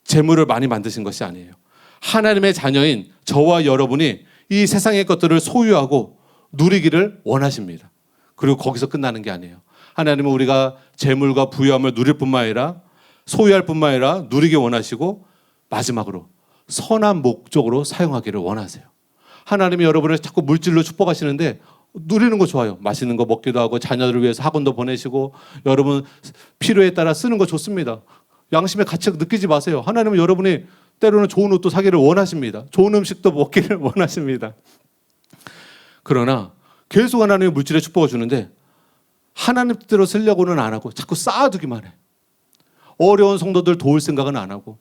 재물을 많이 만드신 것이 아니에요. 하나님의 자녀인 저와 여러분이 이 세상의 것들을 소유하고 누리기를 원하십니다. 그리고 거기서 끝나는 게 아니에요. 하나님은 우리가 재물과 부유함을 누릴 뿐만 아니라 소유할 뿐만 아니라 누리기 원하시고 마지막으로 선한 목적으로 사용하기를 원하세요. 하나님이 여러분을 자꾸 물질로 축복하시는데 누리는 거 좋아요. 맛있는 거 먹기도 하고 자녀들을 위해서 학원도 보내시고 여러분 필요에 따라 쓰는 거 좋습니다. 양심의 가책 느끼지 마세요. 하나님은 여러분이 때로는 좋은 옷도 사기를 원하십니다. 좋은 음식도 먹기를 원하십니다. 그러나 계속 하나님의 물질의 축복을 주는데 하나님 뜻대로 쓰려고는 안 하고 자꾸 쌓아두기만 해. 어려운 성도들 도울 생각은 안 하고,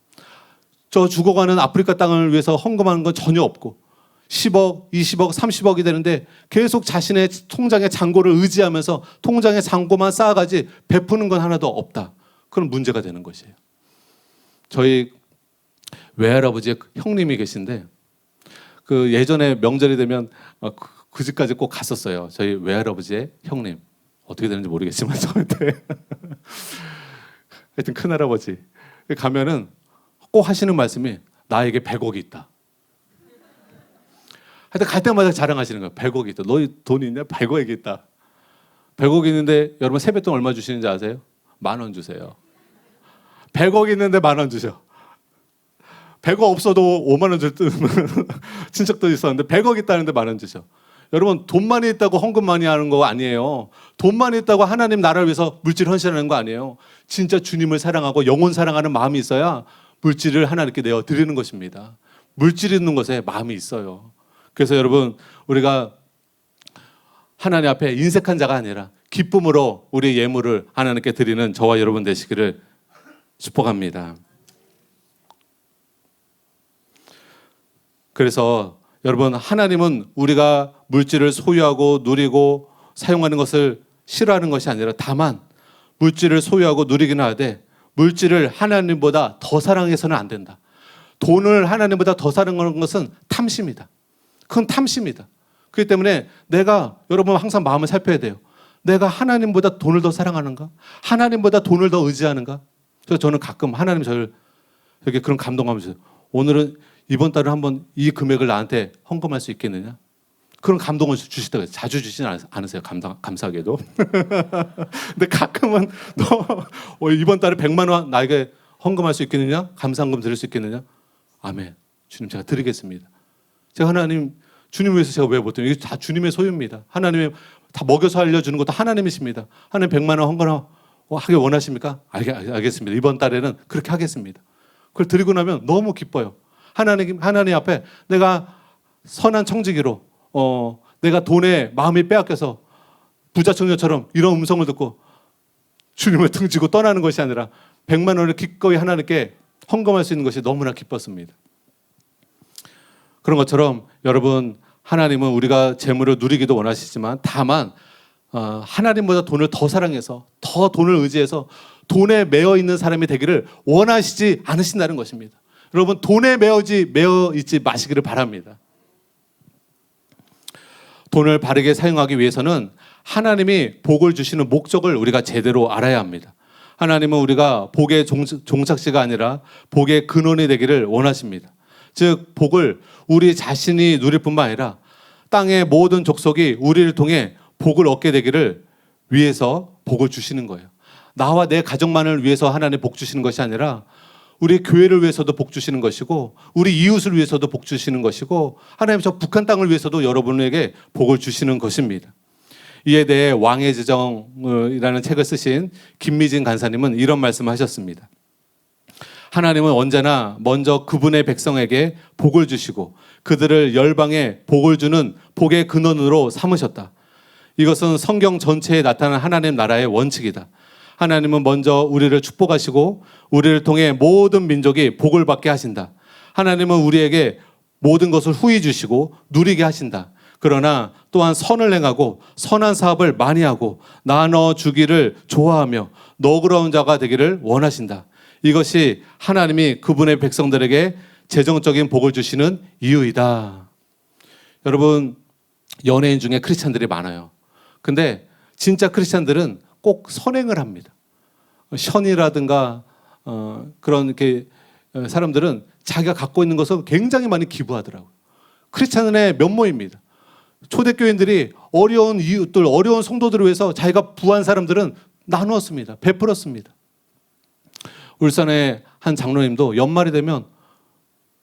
저 죽어가는 아프리카 땅을 위해서 헌금하는 건 전혀 없고, 10억, 20억, 30억이 되는데 계속 자신의 통장의 잔고를 의지하면서 통장의 잔고만 쌓아가지 베푸는 건 하나도 없다. 그런 문제가 되는 것이에요. 저희 외할아버지의 형님이 계신데, 그 예전에 명절이 되면 그 집까지 꼭 갔었어요. 저희 외할아버지의 형님. 어떻게 되는지 모르겠지만 저한테 하여튼 큰할아버지 가면은 꼭 하시는 말씀이 나에게 100억이 있다. 하여튼 갈 때마다 자랑하시는 거예요. 100억이 있다. 너 돈이 있냐? 100억이 있다. 100억이 있는데 여러분 세뱃돈 얼마 주시는지 아세요? 10,000원 주세요. 100억이 있는데 10,000원 주셔. 100억 없어도 50,000원 줄 친척도 있었는데 100억 있다는데 10,000원 주셔. 여러분 돈 많이 있다고 헌금 많이 하는 거 아니에요. 돈 많이 있다고 하나님 나라를 위해서 물질 헌신하는 거 아니에요. 진짜 주님을 사랑하고 영혼 사랑하는 마음이 있어야 물질을 하나님께 내어 드리는 것입니다. 물질 있는 것에 마음이 있어요. 그래서 여러분 우리가 하나님 앞에 인색한 자가 아니라 기쁨으로 우리의 예물을 하나님께 드리는 저와 여러분 되시기를 축복합니다. 그래서 여러분 하나님은 우리가 물질을 소유하고 누리고 사용하는 것을 싫어하는 것이 아니라 다만 물질을 소유하고 누리기는 하되 물질을 하나님보다 더 사랑해서는 안 된다. 돈을 하나님보다 더 사랑하는 것은 탐심이다. 그건 탐심이다. 그렇기 때문에 내가 여러분 항상 마음을 살펴야 돼요. 내가 하나님보다 돈을 더 사랑하는가? 하나님보다 돈을 더 의지하는가? 그래서 저는 가끔 하나님 저를 이렇게 그런 감동하면서 오늘은 이번 달은 한번 이 금액을 나한테 헌금할 수 있겠느냐? 그런 감동을 주시다가 자주 주시진 않으세요. 감사하게도. 근데 가끔은 너 이번 달에 100만 원 나에게 헌금할 수 있겠느냐? 감사헌금 드릴 수 있겠느냐? 아멘. 주님 제가 드리겠습니다. 제가 하나님 주님 위해서 제가 왜 못해요? 이게 다 주님의 소유입니다. 하나님이 다 먹여서 알려주는 것도 하나님이십니다. 하나님 100만 원 헌금하기 원하십니까? 알겠습니다. 이번 달에는 그렇게 하겠습니다. 그걸 드리고 나면 너무 기뻐요. 하나님 앞에 내가 선한 청지기로 내가 돈에 마음이 빼앗겨서 부자청녀처럼 이런 음성을 듣고 주님을 등지고 떠나는 것이 아니라 100만 원을 기꺼이 하나님께 헌금할 수 있는 것이 너무나 기뻤습니다. 그런 것처럼 여러분 하나님은 우리가 재물을 누리기도 원하시지만 다만 하나님보다 돈을 더 사랑해서 더 돈을 의지해서 돈에 매여 있는 사람이 되기를 원하시지 않으신다는 것입니다. 여러분 돈에 매여 있지 마시기를 바랍니다. 돈을 바르게 사용하기 위해서는 하나님이 복을 주시는 목적을 우리가 제대로 알아야 합니다. 하나님은 우리가 복의 종착지가 아니라 복의 근원이 되기를 원하십니다. 즉 복을 우리 자신이 누릴 뿐만 아니라 땅의 모든 족속이 우리를 통해 복을 얻게 되기를 위해서 복을 주시는 거예요. 나와 내 가족만을 위해서 하나님 복 주시는 것이 아니라 우리 교회를 위해서도 복 주시는 것이고 우리 이웃을 위해서도 복 주시는 것이고 하나님 저 북한 땅을 위해서도 여러분에게 복을 주시는 것입니다. 이에 대해 왕의 지정이라는 책을 쓰신 김미진 간사님은 이런 말씀을 하셨습니다. 하나님은 언제나 먼저 그분의 백성에게 복을 주시고 그들을 열방에 복을 주는 복의 근원으로 삼으셨다. 이것은 성경 전체에 나타난 하나님 나라의 원칙이다. 하나님은 먼저 우리를 축복하시고 우리를 통해 모든 민족이 복을 받게 하신다. 하나님은 우리에게 모든 것을 후히 주시고 누리게 하신다. 그러나 또한 선을 행하고 선한 사업을 많이 하고 나눠주기를 좋아하며 너그러운 자가 되기를 원하신다. 이것이 하나님이 그분의 백성들에게 재정적인 복을 주시는 이유이다. 여러분 연예인 중에 크리스찬들이 많아요. 근데 진짜 크리스찬들은 꼭 선행을 합니다. 션이라든가 그런 이렇게 사람들은 자기가 갖고 있는 것을 굉장히 많이 기부하더라고요. 크리스찬의 면모입니다. 초대교인들이 어려운 이웃들, 어려운 성도들을 위해서 자기가 부한 사람들은 나누었습니다. 베풀었습니다. 울산의 한 장로님도 연말이 되면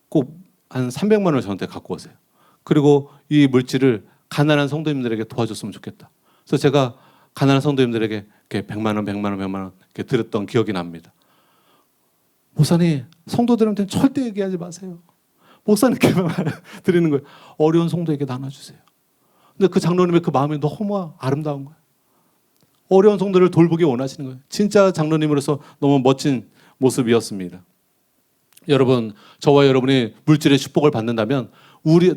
꼭 한 300만 원을 저한테 갖고 오세요. 그리고 이 물질을 가난한 성도님들에게 도와줬으면 좋겠다. 그래서 제가 가난한 성도님들에게 이렇게 100만 원, 100만 원, 100만 원 이렇게 드렸던 기억이 납니다. 목사님, 성도들한테는 절대 얘기하지 마세요. 목사님께만 드리는 거예요. 어려운 성도에게 나눠주세요. 근데 그 장로님의 그 마음이 너무 아름다운 거예요. 어려운 성도를 돌보기 원하시는 거예요. 진짜 장로님으로서 너무 멋진 모습이었습니다. 여러분, 저와 여러분이 물질의 축복을 받는다면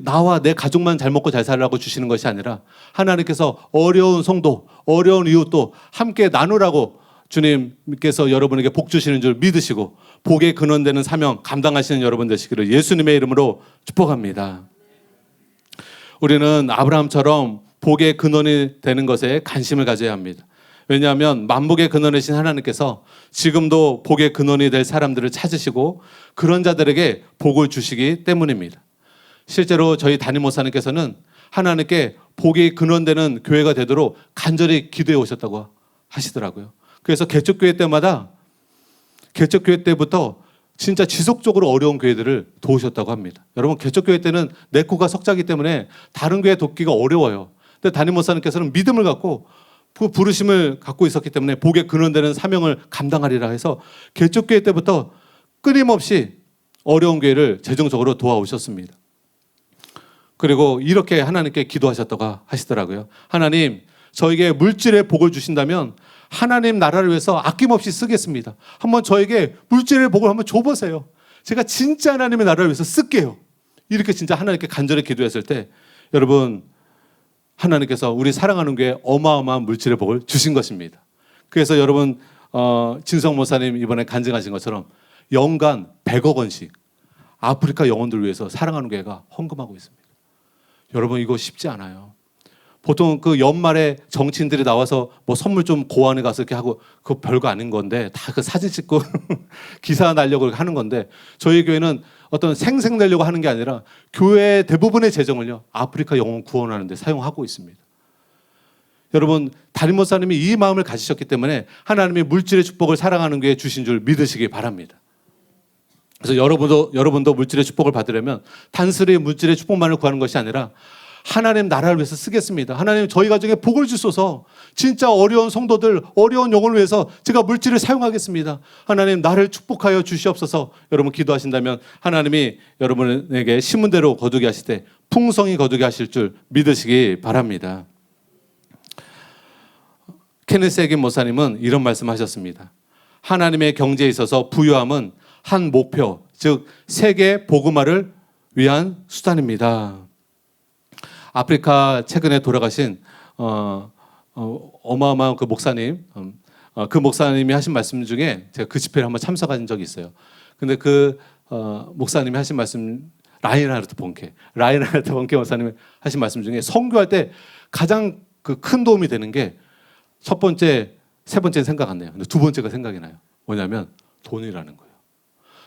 나와 내 가족만 잘 먹고 잘 살라고 주시는 것이 아니라 하나님께서 어려운 성도, 어려운 이웃도 함께 나누라고 주님께서 여러분에게 복 주시는 줄 믿으시고 복의 근원되는 사명 감당하시는 여러분 되시기를 예수님의 이름으로 축복합니다. 우리는 아브라함처럼 복의 근원이 되는 것에 관심을 가져야 합니다. 왜냐하면 만복의 근원이신 하나님께서 지금도 복의 근원이 될 사람들을 찾으시고 그런 자들에게 복을 주시기 때문입니다. 실제로 저희 담임 목사님께서는 하나님께 복이 근원되는 교회가 되도록 간절히 기도해 오셨다고 하시더라고요. 그래서 개척교회 때부터 진짜 지속적으로 어려운 교회들을 도우셨다고 합니다. 여러분, 개척교회 때는 내 코가 석자기 때문에 다른 교회 돕기가 어려워요. 근데 담임 목사님께서는 믿음을 갖고 그 부르심을 갖고 있었기 때문에 복의 근원되는 사명을 감당하리라 해서 개척교회 때부터 끊임없이 어려운 교회를 재정적으로 도와오셨습니다. 그리고 이렇게 하나님께 기도하셨다고 하시더라고요. 하나님, 저에게 물질의 복을 주신다면 하나님 나라를 위해서 아낌없이 쓰겠습니다. 한번 저에게 물질의 복을 한번 줘보세요. 제가 진짜 하나님의 나라를 위해서 쓸게요. 이렇게 진짜 하나님께 간절히 기도했을 때 여러분, 하나님께서 우리 사랑하는 교회에 어마어마한 물질의 복을 주신 것입니다. 그래서 여러분, 진성 목사님 이번에 간증하신 것처럼 연간 100억 원씩 아프리카 영혼들을 위해서 사랑하는 교회가 헌금하고 있습니다. 여러분, 이거 쉽지 않아요. 보통 그 연말에 정치인들이 나와서 뭐 선물 좀 고안에 가서 이렇게 하고 그거 별거 아닌 건데 다 그 사진 찍고 기사 날려고 하는 건데 저희 교회는 어떤 생색 내려고 하는 게 아니라 교회 대부분의 재정을요 아프리카 영혼 구원하는 데 사용하고 있습니다. 여러분, 담임 목사님이 이 마음을 가지셨기 때문에 하나님이 물질의 축복을 사랑하는 교회에 주신 줄 믿으시기 바랍니다. 그래서 여러분도 물질의 축복을 받으려면 단순히 물질의 축복만을 구하는 것이 아니라 하나님 나라를 위해서 쓰겠습니다. 하나님, 저희 가정에 복을 주소서. 진짜 어려운 성도들, 어려운 영혼을 위해서 제가 물질을 사용하겠습니다. 하나님, 나를 축복하여 주시옵소서. 여러분 기도하신다면 하나님이 여러분에게 신문대로 거두게 하실 때 풍성히 거두게 하실 줄 믿으시기 바랍니다. 케네스 해긴 목사님은 이런 말씀하셨습니다. 하나님의 경제에 있어서 부유함은 한 목표, 즉 세계 복음화를 위한 수단입니다. 아프리카 최근에 돌아가신 어마어마한 그 목사님, 그 목사님이 하신 말씀 중에 제가 그 집회를 한번 참석한 적이 있어요. 근데 그 목사님이 하신 말씀, 라인하르트 본케 목사님이 하신 말씀 중에 선교할 때 가장 그 큰 도움이 되는 게 첫 번째, 세 번째는 생각 안 나요. 근데 두 번째가 생각이 나요. 뭐냐면 돈이라는 거예요.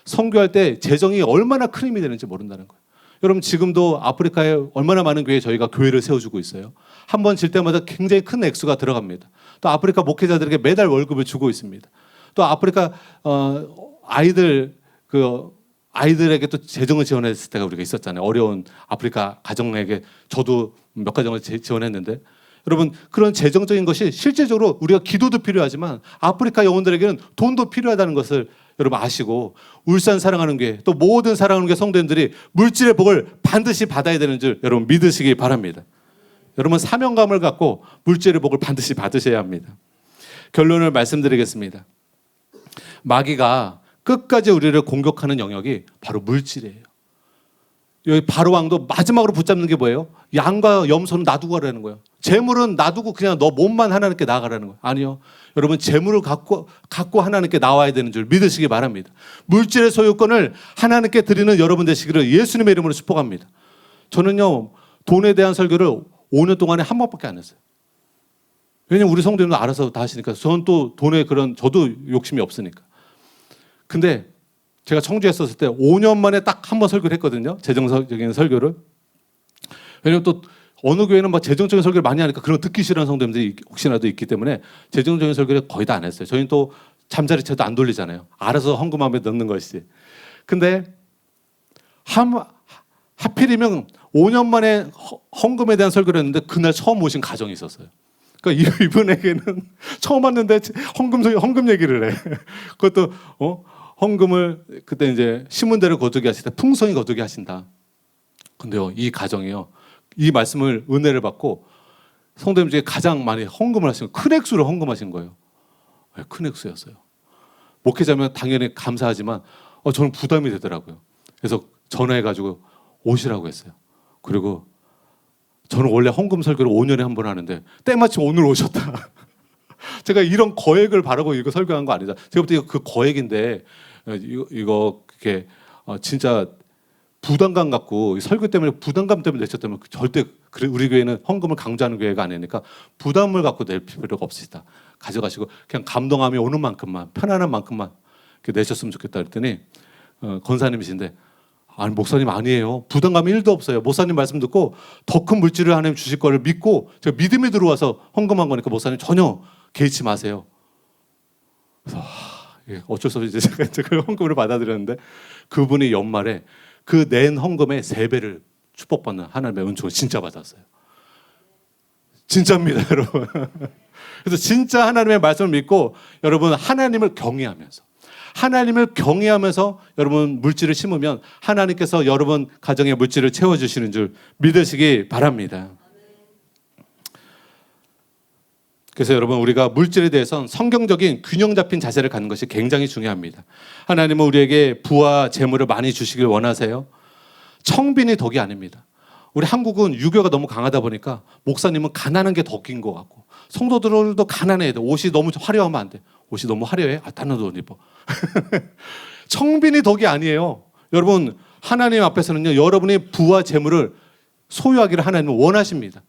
선교할 때 재정이 얼마나 큰 힘이 되는지 모른다는 거예요. 여러분, 지금도 아프리카에 얼마나 많은 교회에 저희가 교회를 세워주고 있어요. 한 번 질 때마다 굉장히 큰 액수가 들어갑니다. 또 아프리카 목회자들에게 매달 월급을 주고 있습니다. 또 아프리카 아이들에게 또 재정을 지원했을 때가 우리가 있었잖아요. 어려운 아프리카 가정에게 저도 몇 가정을 지원했는데 여러분, 그런 재정적인 것이 실제적으로 우리가 기도도 필요하지만 아프리카 영혼들에게는 돈도 필요하다는 것을 여러분 아시고 울산 사랑하는 교회 또 모든 사랑하는 교회 성도님들이 물질의 복을 반드시 받아야 되는 줄 여러분 믿으시기 바랍니다. 여러분, 사명감을 갖고 물질의 복을 반드시 받으셔야 합니다. 결론을 말씀드리겠습니다. 마귀가 끝까지 우리를 공격하는 영역이 바로 물질이에요. 여기 바로 왕도 마지막으로 붙잡는 게 뭐예요? 양과 염소는 놔두고 가라는 거예요. 재물은 놔두고 그냥 너 몸만 하나님께 나아가라는 거예요. 아니요. 여러분, 재물을 갖고 하나님께 나와야 되는 줄 믿으시기 바랍니다. 물질의 소유권을 하나님께 드리는 여러분 되시기를 예수님의 이름으로 축복합니다. 저는요, 돈에 대한 설교를 5년 동안에 한 번밖에 안 했어요. 왜냐면 우리 성도님도 알아서 다 하시니까. 저는 또 돈에 저도 욕심이 없으니까. 근데 제가 청주에 있었을 때 5년 만에 딱 한 번 설교를 했거든요. 재정적인 설교를. 왜냐면 또 어느 교회는 막 재정적인 설교를 많이 하니까 그런 듣기 싫어하는 성도님들이 혹시나도 있기 때문에 재정적인 설교를 거의 다 안 했어요. 저희는 또 잠자리채도 안 돌리잖아요. 알아서 헌금함에 넣는 것이지. 근데 하필이면 5년 만에 헌금에 대한 설교를 했는데 그날 처음 오신 가정이 있었어요. 그러니까 이분에게는 처음 왔는데 헌금 얘기를 해. 그것도 헌금을 그때 이제 신문대를 거두게 하실 때 풍성히 거두게 하신다. 근데요, 이 가정이요, 이 말씀을 은혜를 받고 성도님 중에 가장 많이 헌금을 하신 큰 액수를 헌금하신 거예요. 네, 큰 액수였어요. 목회자면 당연히 감사하지만 저는 부담이 되더라고요. 그래서 전화해가지고 오시라고 했어요. 그리고 저는 원래 헌금 설교를 5년에 한 번 하는데 때마침 오늘 오셨다. 제가 이런 거액을 바라고 이거 설교한 거 아니다. 제가 볼 때 그 거액인데 이거 그게 진짜 부담감 갖고 설교 때문에 부담감 때문에 내셨다면 절대 우리 교회는 헌금을 강조하는 교회가 아니니까 부담을 갖고 낼 필요가 없으시다. 가져가시고 그냥 감동함이 오는 만큼만 편안한 만큼만 이렇게 내셨으면 좋겠다 그랬더니 권사님이신데 아니 목사님 아니에요. 부담감이 1도 없어요. 목사님 말씀 듣고 더 큰 물질을 하나님 주실 거를 믿고 제가 믿음이 들어와서 헌금한 거니까 목사님 전혀 개의치 마세요. 그래서 어쩔 수 없이 제가 그 헌금을 받아들였는데 그분이 연말에 그 낸 헌금의 3배를 축복받는 하나님의 은총을 진짜 받았어요. 진짜입니다, 여러분. 그래서 진짜 하나님의 말씀을 믿고 여러분 하나님을 경외하면서 여러분 물질을 심으면 하나님께서 여러분 가정의 물질을 채워주시는 줄 믿으시기 바랍니다. 그래서 여러분 우리가 물질에 대해서는 성경적인 균형 잡힌 자세를 갖는 것이 굉장히 중요합니다. 하나님은 우리에게 부와 재물을 많이 주시길 원하세요. 청빈이 덕이 아닙니다. 우리 한국은 유교가 너무 강하다 보니까 목사님은 가난한 게 덕인 것 같고 성도들도 가난해야 돼. 옷이 너무 화려하면 안 돼. 옷이 너무 화려해? 다른 옷 입어. 청빈이 덕이 아니에요. 여러분 하나님 앞에서는요 여러분의 부와 재물을 소유하기를 하나님은 원하십니다.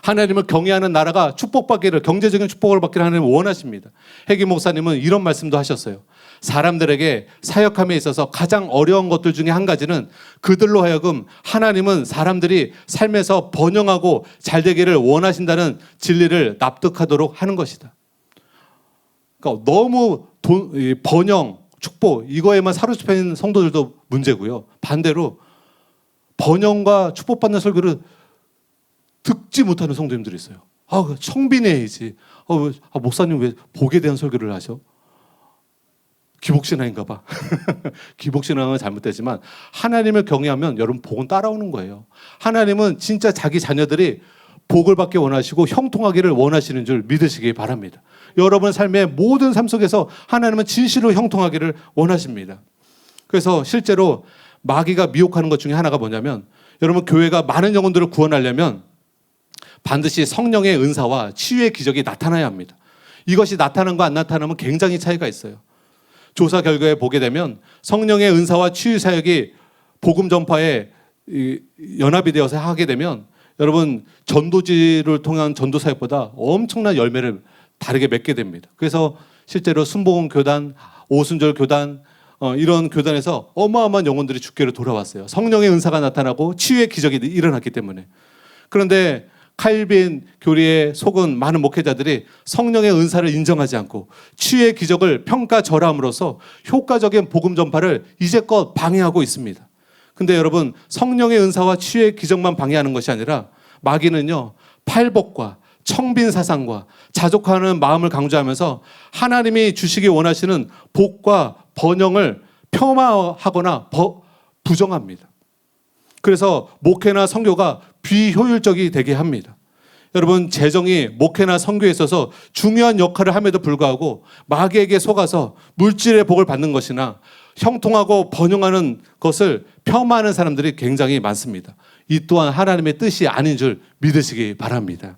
하나님을 경외하는 나라가 축복받기를 경제적인 축복을 받기를 하나님은 원하십니다. 해기 목사님은 이런 말씀도 하셨어요. 사람들에게 사역함에 있어서 가장 어려운 것들 중에 한 가지는 그들로 하여금 하나님은 사람들이 삶에서 번영하고 잘 되기를 원하신다는 진리를 납득하도록 하는 것이다. 그러니까 너무 번영, 축복 이거에만 사로잡힌 성도들도 문제고요. 반대로 번영과 축복받는 설교를 듣지 못하는 성도님들이 있어요. 청빈해야지. 목사님 왜 복에 대한 설교를 하셔? 기복신앙인가 봐. 기복신앙은 잘못되지만 하나님을 경외하면 여러분 복은 따라오는 거예요. 하나님은 진짜 자기 자녀들이 복을 받기 원하시고 형통하기를 원하시는 줄 믿으시기 바랍니다. 여러분 삶의 모든 삶 속에서 하나님은 진실로 형통하기를 원하십니다. 그래서 실제로 마귀가 미혹하는 것 중에 하나가 뭐냐면 여러분 교회가 많은 영혼들을 구원하려면 반드시 성령의 은사와 치유의 기적이 나타나야 합니다. 이것이 나타나는 안 나타나면 굉장히 차이가 있어요. 조사 결과에 보게 되면 성령의 은사와 치유 사역이 복음 전파에 연합이 되어서 하게 되면 여러분 전도지를 통한 전도 사역보다 엄청난 열매를 다르게 맺게 됩니다. 그래서 실제로 순복음 교단, 오순절 교단 이런 교단에서 어마어마한 영혼들이 주께로 돌아왔어요. 성령의 은사가 나타나고 치유의 기적이 일어났기 때문에. 그런데 칼빈 교리에 속은 많은 목회자들이 성령의 은사를 인정하지 않고 치유의 기적을 평가절하함으로써 효과적인 복음 전파를 이제껏 방해하고 있습니다. 근데 여러분 성령의 은사와 치유의 기적만 방해하는 것이 아니라 마귀는요 팔복과 청빈 사상과 자족하는 마음을 강조하면서 하나님이 주시기 원하시는 복과 번영을 폄하하거나 부정합니다. 그래서 목회나 선교가 비효율적이 되게 합니다. 여러분 재정이 목회나 선교에 있어서 중요한 역할을 함에도 불구하고 마귀에게 속아서 물질의 복을 받는 것이나 형통하고 번영하는 것을 폄하하는 사람들이 굉장히 많습니다. 이 또한 하나님의 뜻이 아닌 줄 믿으시기 바랍니다.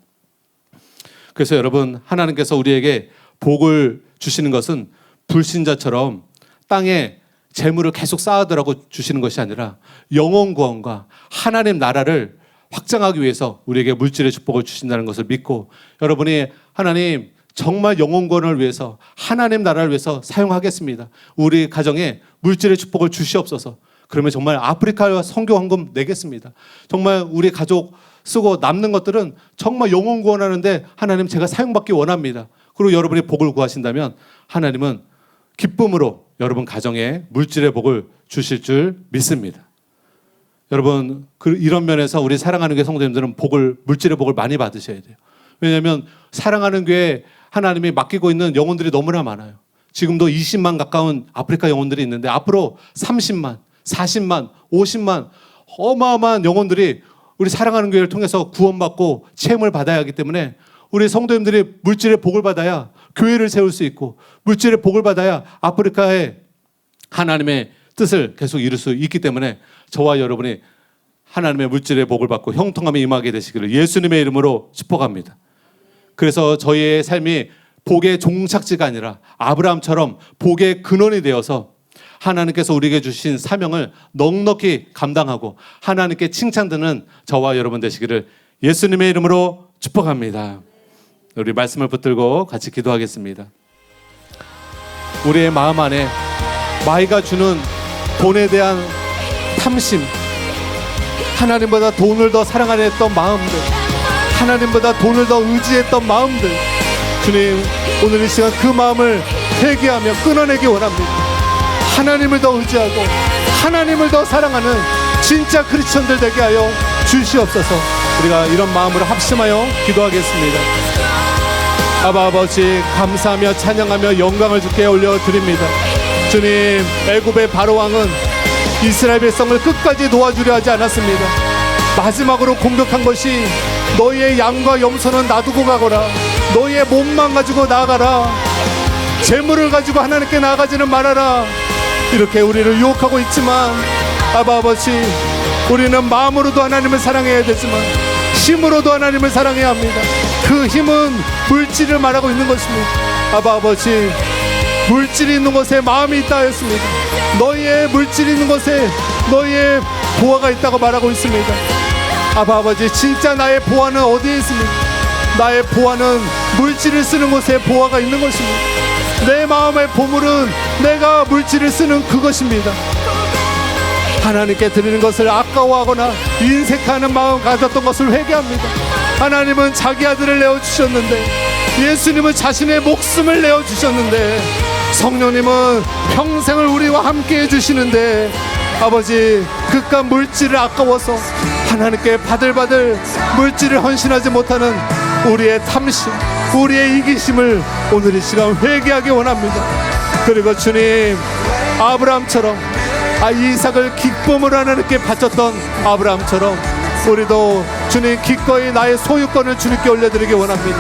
그래서 여러분 하나님께서 우리에게 복을 주시는 것은 불신자처럼 땅에 재물을 계속 쌓아두라고 주시는 것이 아니라 영혼 구원과 하나님 나라를 확장하기 위해서 우리에게 물질의 축복을 주신다는 것을 믿고 여러분이 하나님 정말 영혼 구원을 위해서 하나님 나라를 위해서 사용하겠습니다. 우리 가정에 물질의 축복을 주시옵소서. 그러면 정말 아프리카 선교 헌금 내겠습니다. 정말 우리 가족 쓰고 남는 것들은 정말 영혼 구원하는데 하나님 제가 사용받기 원합니다. 그리고 여러분이 복을 구하신다면 하나님은 기쁨으로 여러분 가정에 물질의 복을 주실 줄 믿습니다. 여러분 이런 면에서 우리 사랑하는 교회 성도님들은 물질의 복을 많이 받으셔야 돼요. 왜냐하면 사랑하는 교회 하나님이 맡기고 있는 영혼들이 너무나 많아요. 지금도 20만 가까운 아프리카 영혼들이 있는데 앞으로 30만, 40만, 50만 어마어마한 영혼들이 우리 사랑하는 교회를 통해서 구원받고 체험을 받아야 하기 때문에 우리 성도님들이 물질의 복을 받아야 교회를 세울 수 있고, 물질의 복을 받아야 아프리카의 하나님의 뜻을 계속 이룰 수 있기 때문에 저와 여러분이 하나님의 물질의 복을 받고 형통함이 임하게 되시기를 예수님의 이름으로 축복합니다. 그래서 저희의 삶이 복의 종착지가 아니라 아브라함처럼 복의 근원이 되어서 하나님께서 우리에게 주신 사명을 넉넉히 감당하고 하나님께 칭찬드는 저와 여러분 되시기를 예수님의 이름으로 축복합니다. 우리 말씀을 붙들고 같이 기도하겠습니다. 우리의 마음 안에 마이가 주는 돈에 대한 탐심, 하나님보다 돈을 더 사랑하려 했던 마음들, 하나님보다 돈을 더 의지했던 마음들, 주님 오늘 이 시간 그 마음을 회개하며 끊어내기 원합니다. 하나님을 더 의지하고 하나님을 더 사랑하는 진짜 크리스천들 되게 하여 주시옵소서. 우리가 이런 마음으로 합심하여 기도하겠습니다. 아바 아버지, 감사하며 찬양하며 영광을 주께 올려드립니다. 주님, 애굽의 바로왕은 이스라엘 백성을 끝까지 도와주려 하지 않았습니다. 마지막으로 공격한 것이 너희의 양과 염소는 놔두고 가거라, 너희의 몸만 가지고 나아가라, 재물을 가지고 하나님께 나아가지는 말아라, 이렇게 우리를 유혹하고 있지만 아바 아버지, 우리는 마음으로도 하나님을 사랑해야 되지만 힘으로도 하나님을 사랑해야 합니다. 그 힘은 물질을 말하고 있는 것입니다. 아바 아버지, 물질이 있는 곳에 마음이 있다 하였습니다. 너희의 물질이 있는 곳에 너희의 보화가 있다고 말하고 있습니다. 아바 아버지, 진짜 나의 보화는 어디에 있습니까? 나의 보화는 물질을 쓰는 곳에 보화가 있는 것입니다. 내 마음의 보물은 내가 물질을 쓰는 그것입니다. 하나님께 드리는 것을 아까워하거나 인색하는 마음 가졌던 것을 회개합니다. 하나님은 자기 아들을 내어주셨는데, 예수님은 자신의 목숨을 내어주셨는데, 성령님은 평생을 우리와 함께 해주시는데, 아버지, 그깟 물질을 아까워서 하나님께 바들 물질을 헌신하지 못하는 우리의 탐심, 우리의 이기심을 오늘 이 시간 회개하기 원합니다. 그리고 주님, 아브라함처럼 이삭을 기쁨으로 하나님께 바쳤던 아브라함처럼 우리도 주님 기꺼이 나의 소유권을 주님께 올려드리기 원합니다.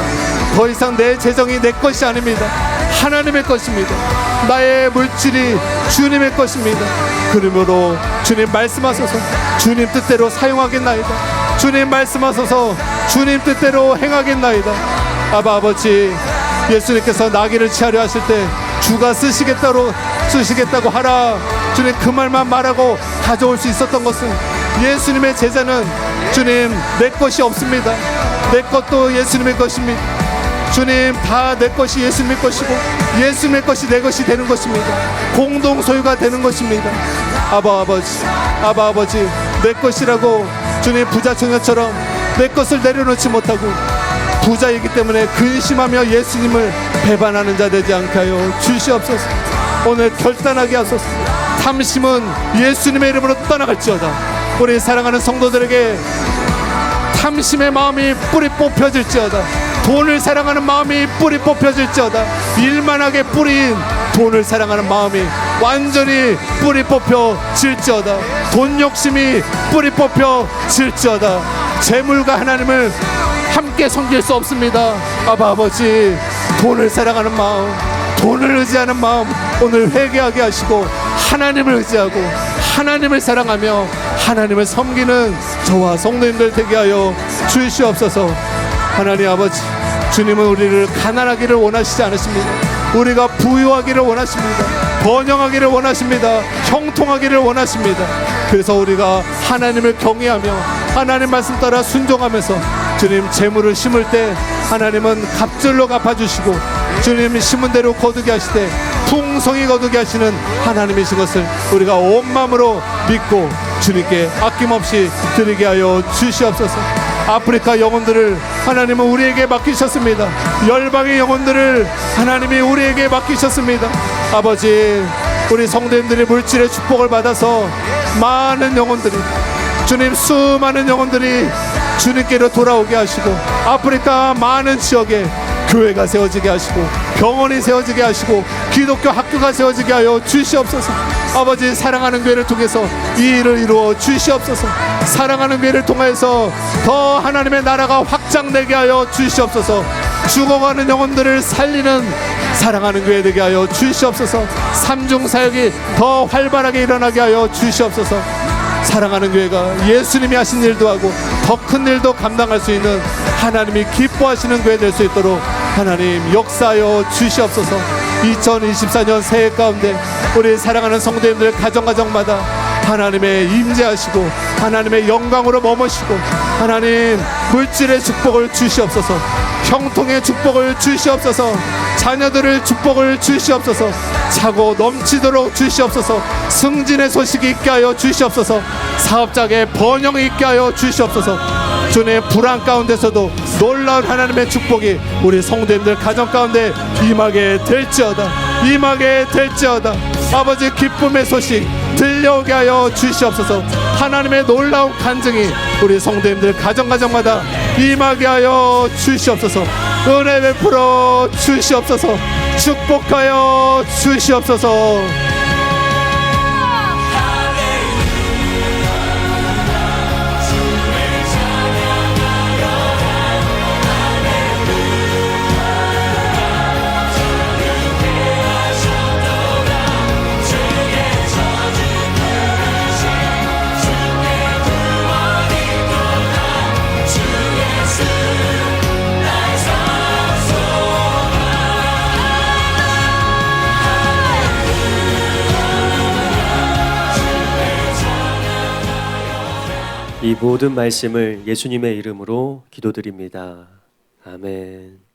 더 이상 내 재정이 내 것이 아닙니다. 하나님의 것입니다. 나의 물질이 주님의 것입니다. 그러므로 주님 말씀하소서 주님 뜻대로 사용하겠나이다. 주님 말씀하소서 주님 뜻대로 행하겠나이다. 아바 아버지, 예수님께서 나귀를 치하려 하실 때 주가 쓰시겠다고 하라, 주님 그 말만 말하고 가져올 수 있었던 것은, 예수님의 제자는 주님 내 것이 없습니다. 내 것도 예수님의 것입니다. 주님, 다 내 것이 예수님의 것이고 예수님의 것이 내 것이 되는 것입니다. 공동 소유가 되는 것입니다. 아바 아버지, 내 것이라고 주님 부자 청년처럼 내 것을 내려놓지 못하고 부자이기 때문에 근심하며 예수님을 배반하는 자 되지 않게 하여 주시옵소서. 오늘 결단하게 하소서. 탐심은 예수님의 이름으로 떠나갈지어다. 우리 사랑하는 성도들에게 탐심의 마음이 뿌리 뽑혀질지어다. 돈을 사랑하는 마음이 뿌리 뽑혀질지어다. 일만하게 뿌린 돈을 사랑하는 마음이 완전히 뿌리 뽑혀질지어다. 돈 욕심이 뿌리 뽑혀질지어다. 재물과 하나님을 함께 섬길 수 없습니다. 아바 아버지, 돈을 사랑하는 마음, 돈을 의지하는 마음 오늘 회개하게 하시고 하나님을 의지하고 하나님을 사랑하며 하나님을 섬기는 저와 성도님들 되게 하여 주시옵소서. 하나님 아버지, 주님은 우리를 가난하기를 원하시지 않으십니다. 우리가 부유하기를 원하십니다. 번영하기를 원하십니다. 형통하기를 원하십니다. 그래서 우리가 하나님을 경외하며 하나님 말씀 따라 순종하면서 주님 재물을 심을 때 하나님은 갑절로 갚아주시고 주님 심은 대로 거두게 하시되 풍성히 거두게 하시는 하나님이신 것을 우리가 온 마음으로 믿고 주님께 아낌없이 드리게 하여 주시옵소서. 아프리카 영혼들을 하나님은 우리에게 맡기셨습니다. 열방의 영혼들을 하나님이 우리에게 맡기셨습니다. 아버지, 우리 성도님들이 물질의 축복을 받아서 많은 영혼들이, 주님 수많은 영혼들이 주님께로 돌아오게 하시고 아프리카 많은 지역에 교회가 세워지게 하시고 병원이 세워지게 하시고 기독교 학교가 세워지게 하여 주시옵소서. 아버지 사랑하는 교회를 통해서 이 일을 이루어 주시옵소서. 사랑하는 교회를 통해서 더 하나님의 나라가 확장되게 하여 주시옵소서. 죽어가는 영혼들을 살리는 사랑하는 교회 되게 하여 주시옵소서. 삼중 사역이 더 활발하게 일어나게 하여 주시옵소서. 사랑하는 교회가 예수님이 하신 일도 하고 더 큰 일도 감당할 수 있는 하나님이 기뻐하시는 교회 될 수 있도록 하나님 역사하여 주시옵소서. 2024년 새해 가운데 우리 사랑하는 성도님들 가정마다 하나님의 임재하시고 하나님의 영광으로 머무시고 하나님 물질의 축복을 주시옵소서. 형통의 축복을 주시옵소서. 자녀들을 축복을 주시옵소서. 차고 넘치도록 주시옵소서. 승진의 소식이 있게 하여 주시옵소서. 사업장의 번영이 있게 하여 주시옵소서. 주님의 불안 가운데서도 놀라운 하나님의 축복이 우리 성도님들 가정 가운데 임하게 될지어다. 임하게 될지어다. 아버지 기쁨의 소식 들려오게 하여 주시옵소서. 하나님의 놀라운 간증이 우리 성도님들 가정마다 임하게 하여 주시옵소서. 은혜 베풀어 주시옵소서. 축복하여 주시옵소서. 이 모든 말씀을 예수님의 이름으로 기도드립니다. 아멘.